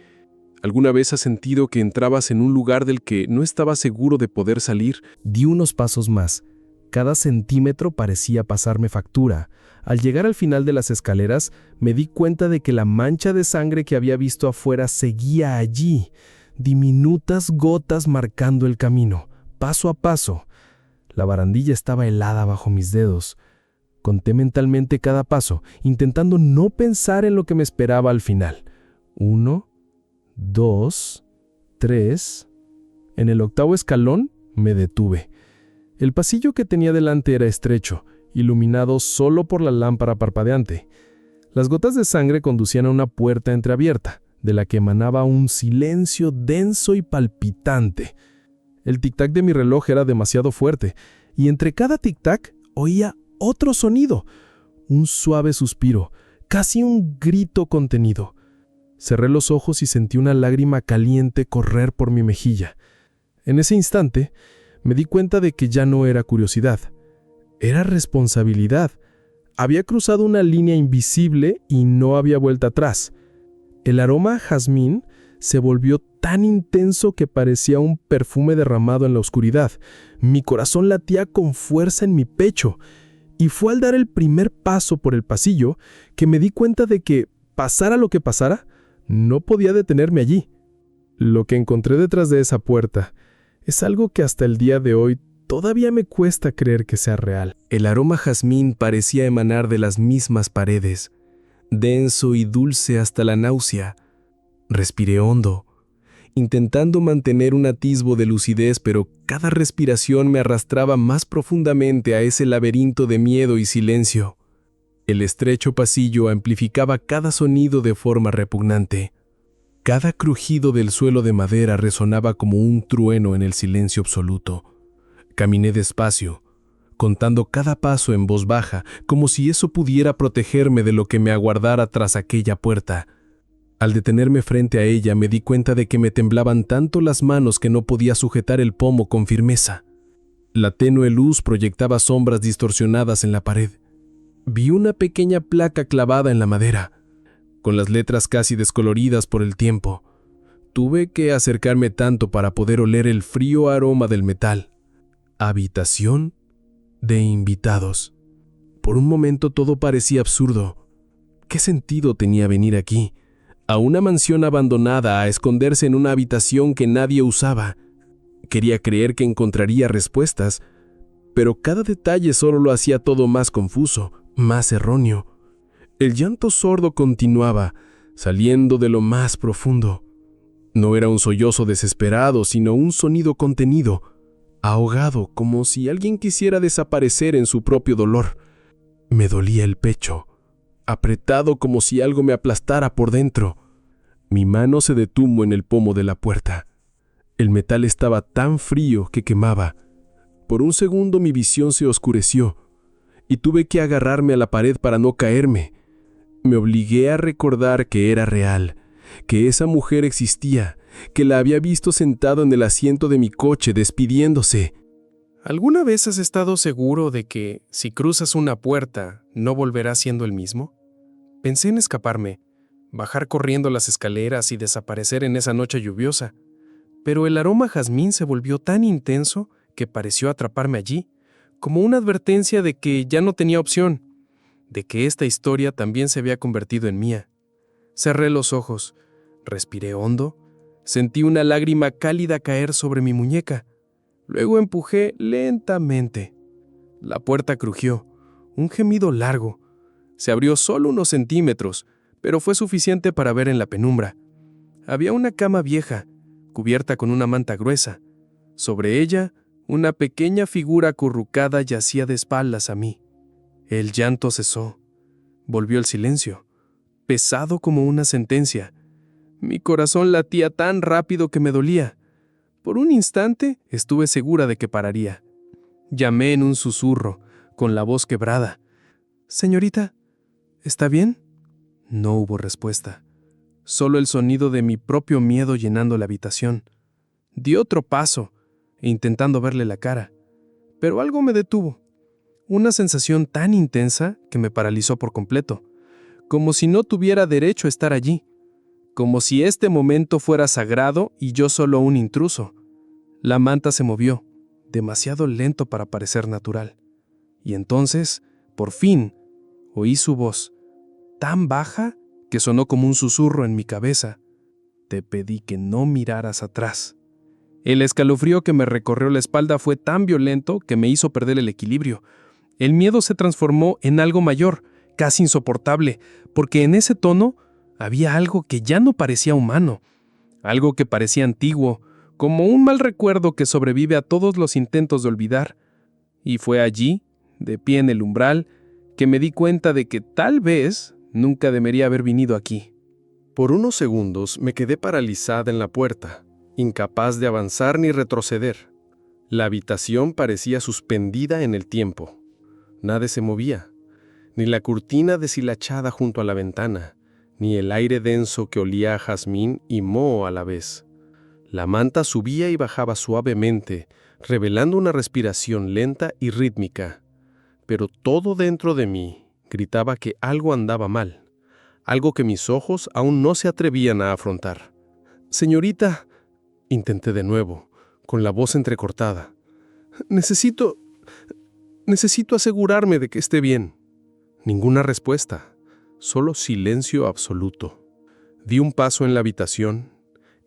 ¿Alguna vez has sentido que entrabas en un lugar del que no estabas seguro de poder salir? Di unos pasos más. Cada centímetro parecía pasarme factura. Al llegar al final de las escaleras, me di cuenta de que la mancha de sangre que había visto afuera seguía allí, diminutas gotas marcando el camino, paso a paso. La barandilla estaba helada bajo mis dedos. Conté mentalmente cada paso, intentando no pensar en lo que me esperaba al final. 1, 2, 3. En el 8º escalón me detuve. El pasillo que tenía delante era estrecho, iluminado solo por la lámpara parpadeante. Las gotas de sangre conducían a una puerta entreabierta, de la que emanaba un silencio denso y palpitante. El tic-tac de mi reloj era demasiado fuerte, y entre cada tic-tac oía otro sonido, un suave suspiro, casi un grito contenido. Cerré los ojos y sentí una lágrima caliente correr por mi mejilla. En ese instante, me di cuenta de que ya no era curiosidad, era responsabilidad. Había cruzado una línea invisible y no había vuelta atrás. El aroma a jazmín se volvió tan intenso que parecía un perfume derramado en la oscuridad. Mi corazón latía con fuerza en mi pecho, y fue al dar el primer paso por el pasillo que me di cuenta de que, pasara lo que pasara, no podía detenerme allí. Lo que encontré detrás de esa puerta es algo que hasta el día de hoy todavía me cuesta creer que sea real. El aroma jazmín parecía emanar de las mismas paredes, denso y dulce hasta la náusea. Respiré hondo, intentando mantener un atisbo de lucidez, pero cada respiración me arrastraba más profundamente a ese laberinto de miedo y silencio. El estrecho pasillo amplificaba cada sonido de forma repugnante. Cada crujido del suelo de madera resonaba como un trueno en el silencio absoluto. Caminé despacio, contando cada paso en voz baja, como si eso pudiera protegerme de lo que me aguardara tras aquella puerta. Al detenerme frente a ella, me di cuenta de que me temblaban tanto las manos que no podía sujetar el pomo con firmeza. La tenue luz proyectaba sombras distorsionadas en la pared. Vi una pequeña placa clavada en la madera, con las letras casi descoloridas por el tiempo. Tuve que acercarme tanto para poder oler el frío aroma del metal. Habitación de invitados. Por un momento todo parecía absurdo. ¿Qué sentido tenía venir aquí, a una mansión abandonada, a esconderse en una habitación que nadie usaba? Quería creer que encontraría respuestas, pero cada detalle solo lo hacía todo más confuso, más erróneo. El llanto sordo continuaba, saliendo de lo más profundo. No era un sollozo desesperado, sino un sonido contenido, ahogado, como si alguien quisiera desaparecer en su propio dolor. Me dolía el pecho, apretado como si algo me aplastara por dentro. Mi mano se detuvo en el pomo de la puerta. El metal estaba tan frío que quemaba. Por un segundo mi visión se oscureció, y tuve que agarrarme a la pared para no caerme. Me obligué a recordar que era real, que esa mujer existía, que la había visto sentado en el asiento de mi coche despidiéndose. ¿Alguna vez has estado seguro de que, si cruzas una puerta, no volverás siendo el mismo? Pensé en escaparme, bajar corriendo las escaleras y desaparecer en esa noche lluviosa, pero el aroma a jazmín se volvió tan intenso que pareció atraparme allí, como una advertencia de que ya no tenía opción, de que esta historia también se había convertido en mía. Cerré los ojos, respiré hondo, sentí una lágrima cálida caer sobre mi muñeca. Luego empujé lentamente. La puerta crujió, un gemido largo. Se abrió solo unos centímetros, pero fue suficiente para ver en la penumbra. Había una cama vieja, cubierta con una manta gruesa. Sobre ella, una pequeña figura acurrucada yacía de espaldas a mí. El llanto cesó. Volvió el silencio, pesado como una sentencia. Mi corazón latía tan rápido que me dolía. Por un instante estuve segura de que pararía. Llamé en un susurro, con la voz quebrada. «Señorita, ¿está bien?» No hubo respuesta. Solo el sonido de mi propio miedo llenando la habitación. Di otro paso, intentando verle la cara, pero algo me detuvo. Una sensación tan intensa que me paralizó por completo, como si no tuviera derecho a estar allí, como si este momento fuera sagrado y yo solo un intruso. La manta se movió, demasiado lento para parecer natural. Y entonces, por fin, oí su voz, tan baja que sonó como un susurro en mi cabeza. «Te pedí que no miraras atrás». El escalofrío que me recorrió la espalda fue tan violento que me hizo perder el equilibrio. El miedo se transformó en algo mayor, casi insoportable, porque en ese tono había algo que ya no parecía humano, algo que parecía antiguo, como un mal recuerdo que sobrevive a todos los intentos de olvidar. Y fue allí, de pie en el umbral, que me di cuenta de que tal vez nunca debería haber venido aquí. Por unos segundos me quedé paralizada en la puerta, incapaz de avanzar ni retroceder. La habitación parecía suspendida en el tiempo. Nada se movía, ni la cortina deshilachada junto a la ventana, ni el aire denso que olía a jazmín y moho a la vez. La manta subía y bajaba suavemente, revelando una respiración lenta y rítmica. Pero todo dentro de mí gritaba que algo andaba mal, algo que mis ojos aún no se atrevían a afrontar. «Señorita», intenté de nuevo, con la voz entrecortada, Necesito asegurarme de que esté bien». Ninguna respuesta, solo silencio absoluto. Di un paso en la habitación.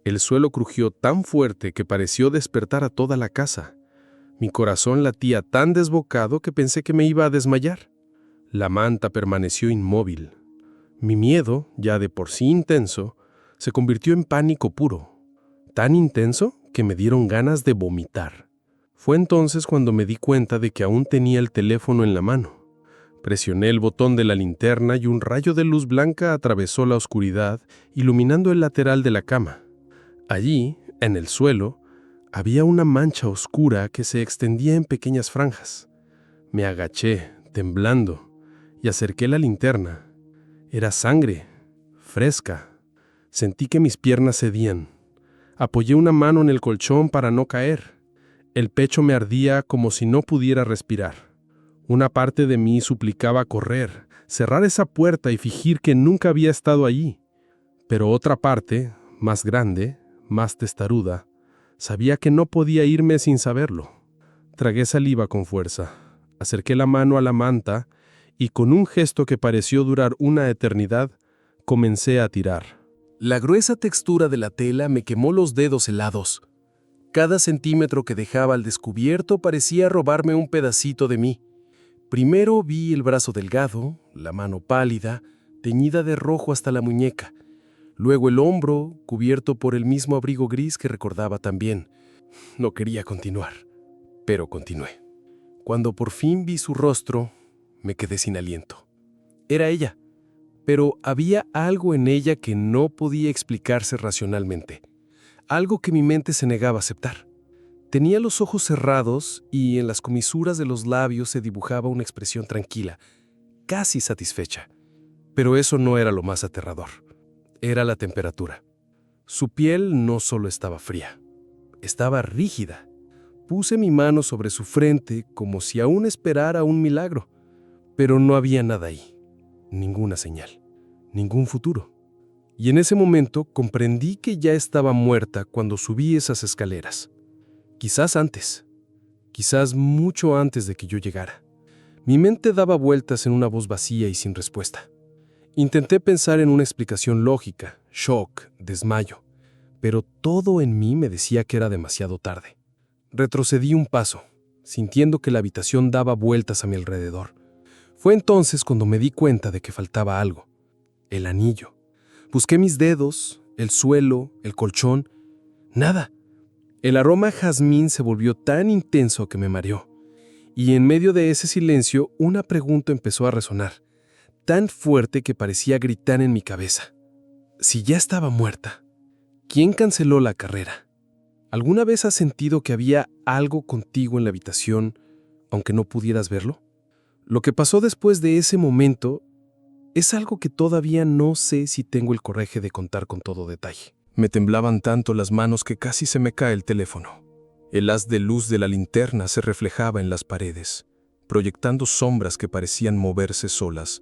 El suelo crujió tan fuerte que pareció despertar a toda la casa. Mi corazón latía tan desbocado que pensé que me iba a desmayar. La manta permaneció inmóvil. Mi miedo, ya de por sí intenso, se convirtió en pánico puro. Tan intenso que me dieron ganas de vomitar. Fue entonces cuando me di cuenta de que aún tenía el teléfono en la mano. Presioné el botón de la linterna y un rayo de luz blanca atravesó la oscuridad, iluminando el lateral de la cama. Allí, en el suelo, había una mancha oscura que se extendía en pequeñas franjas. Me agaché, temblando, y acerqué la linterna. Era sangre, fresca. Sentí que mis piernas cedían. Apoyé una mano en el colchón para no caer. El pecho me ardía como si no pudiera respirar. Una parte de mí suplicaba correr, cerrar esa puerta y fingir que nunca había estado allí. Pero otra parte, más grande, más testaruda, sabía que no podía irme sin saberlo. Tragué saliva con fuerza, acerqué la mano a la manta y con un gesto que pareció durar una eternidad, comencé a tirar. La gruesa textura de la tela me quemó los dedos helados. Cada centímetro que dejaba al descubierto parecía robarme un pedacito de mí. Primero vi el brazo delgado, la mano pálida, teñida de rojo hasta la muñeca. Luego el hombro, cubierto por el mismo abrigo gris que recordaba tan bien. No quería continuar, pero continué. Cuando por fin vi su rostro, me quedé sin aliento. Era ella, pero había algo en ella que no podía explicarse racionalmente. Algo que mi mente se negaba a aceptar. Tenía los ojos cerrados y en las comisuras de los labios se dibujaba una expresión tranquila, casi satisfecha. Pero eso no era lo más aterrador. Era la temperatura. Su piel no solo estaba fría, estaba rígida. Puse mi mano sobre su frente como si aún esperara un milagro, pero no había nada ahí, ninguna señal, ningún futuro. Y en ese momento comprendí que ya estaba muerta cuando subí esas escaleras. Quizás antes, quizás mucho antes de que yo llegara. Mi mente daba vueltas en una voz vacía y sin respuesta. Intenté pensar en una explicación lógica, shock, desmayo, pero todo en mí me decía que era demasiado tarde. Retrocedí un paso, sintiendo que la habitación daba vueltas a mi alrededor. Fue entonces cuando me di cuenta de que faltaba algo. El anillo. Busqué mis dedos, el suelo, el colchón. Nada. El aroma a jazmín se volvió tan intenso que me mareó. Y en medio de ese silencio, una pregunta empezó a resonar, tan fuerte que parecía gritar en mi cabeza. Si ya estaba muerta, ¿quién canceló la carrera? ¿Alguna vez has sentido que había algo contigo en la habitación, aunque no pudieras verlo? Lo que pasó después de ese momento es algo que todavía no sé si tengo el coraje de contar con todo detalle. Me temblaban tanto las manos que casi se me cae el teléfono. El haz de luz de la linterna se reflejaba en las paredes, proyectando sombras que parecían moverse solas,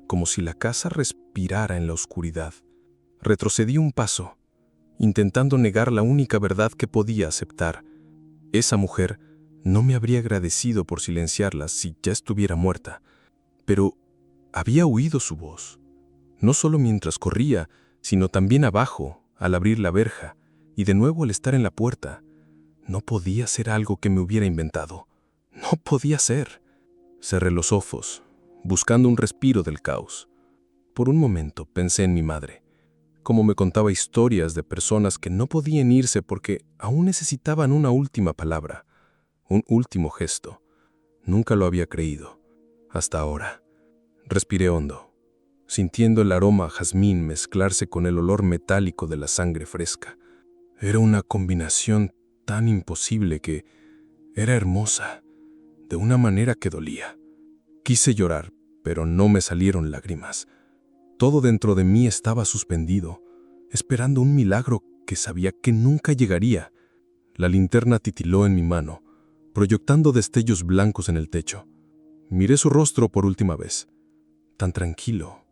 como si la casa respirara en la oscuridad. Retrocedí un paso, intentando negar la única verdad que podía aceptar. Esa mujer no me habría agradecido por silenciarla si ya estuviera muerta, pero había oído su voz, no solo mientras corría, sino también abajo, al abrir la verja, y de nuevo al estar en la puerta. No podía ser algo que me hubiera inventado. No podía ser. Cerré los ojos, buscando un respiro del caos. Por un momento pensé en mi madre, cómo me contaba historias de personas que no podían irse porque aún necesitaban una última palabra, un último gesto. Nunca lo había creído, hasta ahora. Respiré hondo, sintiendo el aroma a jazmín mezclarse con el olor metálico de la sangre fresca. Era una combinación tan imposible que era hermosa, de una manera que dolía. Quise llorar, pero no me salieron lágrimas. Todo dentro de mí estaba suspendido, esperando un milagro que sabía que nunca llegaría. La linterna titiló en mi mano, proyectando destellos blancos en el techo. Miré su rostro por última vez, tan tranquilo,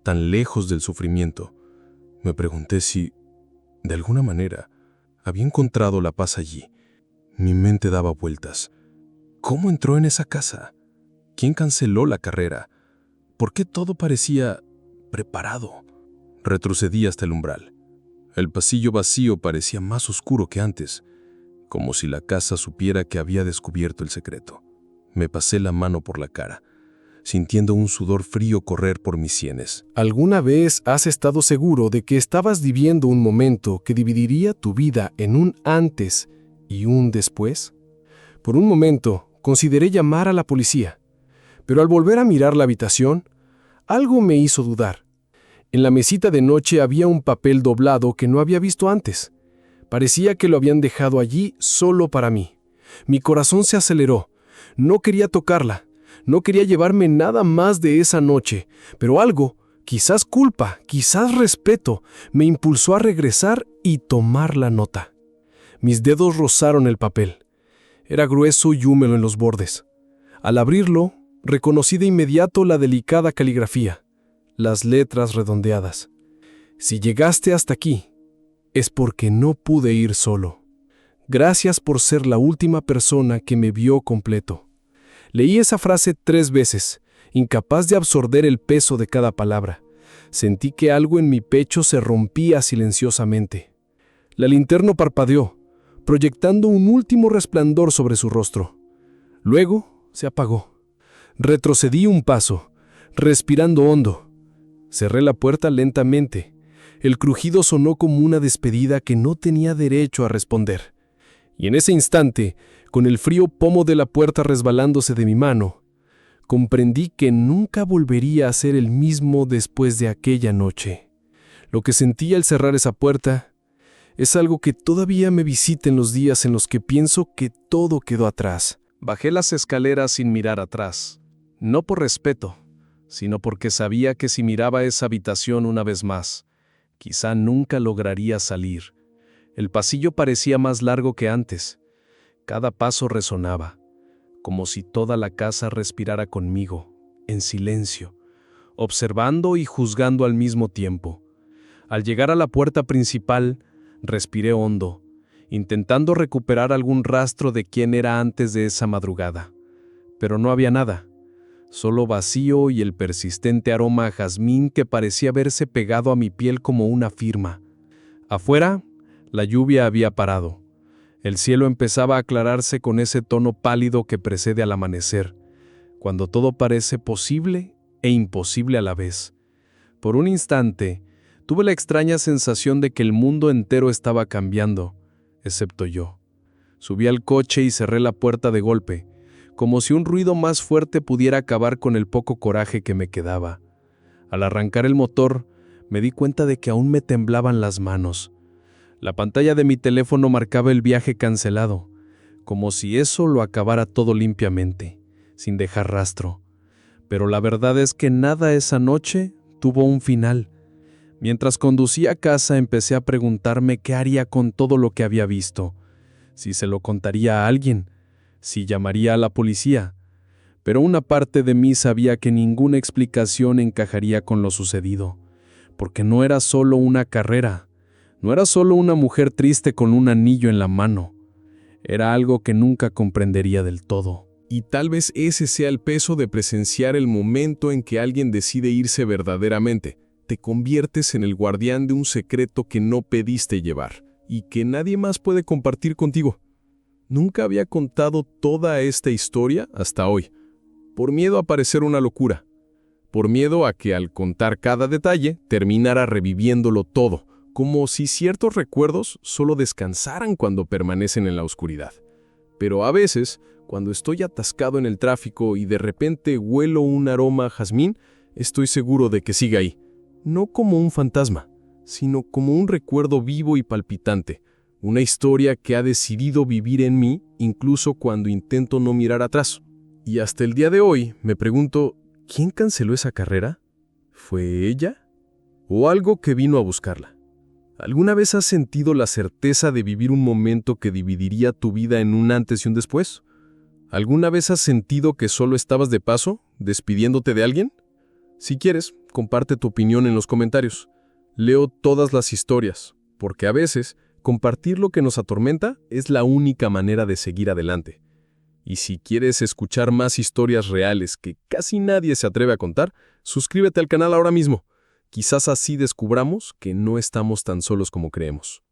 tan lejos del sufrimiento. Me pregunté si, de alguna manera, había encontrado la paz allí. Mi mente daba vueltas. ¿Cómo entró en esa casa? ¿Quién canceló la carrera? ¿Por qué todo parecía preparado? Retrocedí hasta el umbral. El pasillo vacío parecía más oscuro que antes, como si la casa supiera que había descubierto el secreto. Me pasé la mano por la cara, sintiendo un sudor frío correr por mis sienes. ¿Alguna vez has estado seguro de que estabas viviendo un momento que dividiría tu vida en un antes y un después? Por un momento, consideré llamar a la policía, pero al volver a mirar la habitación, algo me hizo dudar. En la mesita de noche había un papel doblado que no había visto antes. Parecía que lo habían dejado allí solo para mí. Mi corazón se aceleró. No quería tocarla. No quería llevarme nada más de esa noche, pero algo, quizás culpa, quizás respeto, me impulsó a regresar y tomar la nota. Mis dedos rozaron el papel. Era grueso y húmedo en los bordes. Al abrirlo, reconocí de inmediato la delicada caligrafía, las letras redondeadas. Si llegaste hasta aquí, es porque no pude ir solo. Gracias por ser la última persona que me vio completo. Leí esa frase 3 veces, incapaz de absorber el peso de cada palabra. Sentí que algo en mi pecho se rompía silenciosamente. La linterna parpadeó, proyectando un último resplandor sobre su rostro. Luego se apagó. Retrocedí un paso, respirando hondo. Cerré la puerta lentamente. El crujido sonó como una despedida que no tenía derecho a responder. Y en ese instante, con el frío pomo de la puerta resbalándose de mi mano, comprendí que nunca volvería a ser el mismo después de aquella noche. Lo que sentí al cerrar esa puerta es algo que todavía me visita en los días en los que pienso que todo quedó atrás. Bajé las escaleras sin mirar atrás, no por respeto, sino porque sabía que si miraba esa habitación una vez más, quizá nunca lograría salir. El pasillo parecía más largo que antes. Cada paso resonaba, como si toda la casa respirara conmigo, en silencio, observando y juzgando al mismo tiempo. Al llegar a la puerta principal, respiré hondo, intentando recuperar algún rastro de quién era antes de esa madrugada. Pero no había nada. Solo vacío y el persistente aroma a jazmín que parecía haberse pegado a mi piel como una firma. Afuera, la lluvia había parado. El cielo empezaba a aclararse con ese tono pálido que precede al amanecer, cuando todo parece posible e imposible a la vez. Por un instante, tuve la extraña sensación de que el mundo entero estaba cambiando, excepto yo. Subí al coche y cerré la puerta de golpe, como si un ruido más fuerte pudiera acabar con el poco coraje que me quedaba. Al arrancar el motor, me di cuenta de que aún me temblaban las manos. La pantalla de mi teléfono marcaba el viaje cancelado, como si eso lo acabara todo limpiamente, sin dejar rastro. Pero la verdad es que nada esa noche tuvo un final. Mientras conducía a casa empecé a preguntarme qué haría con todo lo que había visto, si se lo contaría a alguien, si llamaría a la policía. Pero una parte de mí sabía que ninguna explicación encajaría con lo sucedido, porque no era solo una carrera, no era solo una mujer triste con un anillo en la mano, era algo que nunca comprendería del todo. Y tal vez ese sea el peso de presenciar el momento en que alguien decide irse verdaderamente. Te conviertes en el guardián de un secreto que no pediste llevar y que nadie más puede compartir contigo. Nunca había contado toda esta historia hasta hoy, por miedo a parecer una locura, por miedo a que al contar cada detalle terminara reviviéndolo todo, como si ciertos recuerdos solo descansaran cuando permanecen en la oscuridad. Pero a veces, cuando estoy atascado en el tráfico y de repente huelo un aroma a jazmín, estoy seguro de que sigue ahí, no como un fantasma, sino como un recuerdo vivo y palpitante, una historia que ha decidido vivir en mí incluso cuando intento no mirar atrás. Y hasta el día de hoy me pregunto, ¿quién canceló esa carrera? ¿Fue ella? ¿O algo que vino a buscarla? ¿Alguna vez has sentido la certeza de vivir un momento que dividiría tu vida en un antes y un después? ¿Alguna vez has sentido que solo estabas de paso, despidiéndote de alguien? Si quieres, comparte tu opinión en los comentarios. Leo todas las historias, porque a veces compartir lo que nos atormenta es la única manera de seguir adelante. Y si quieres escuchar más historias reales que casi nadie se atreve a contar, suscríbete al canal ahora mismo. Quizás así descubramos que no estamos tan solos como creemos.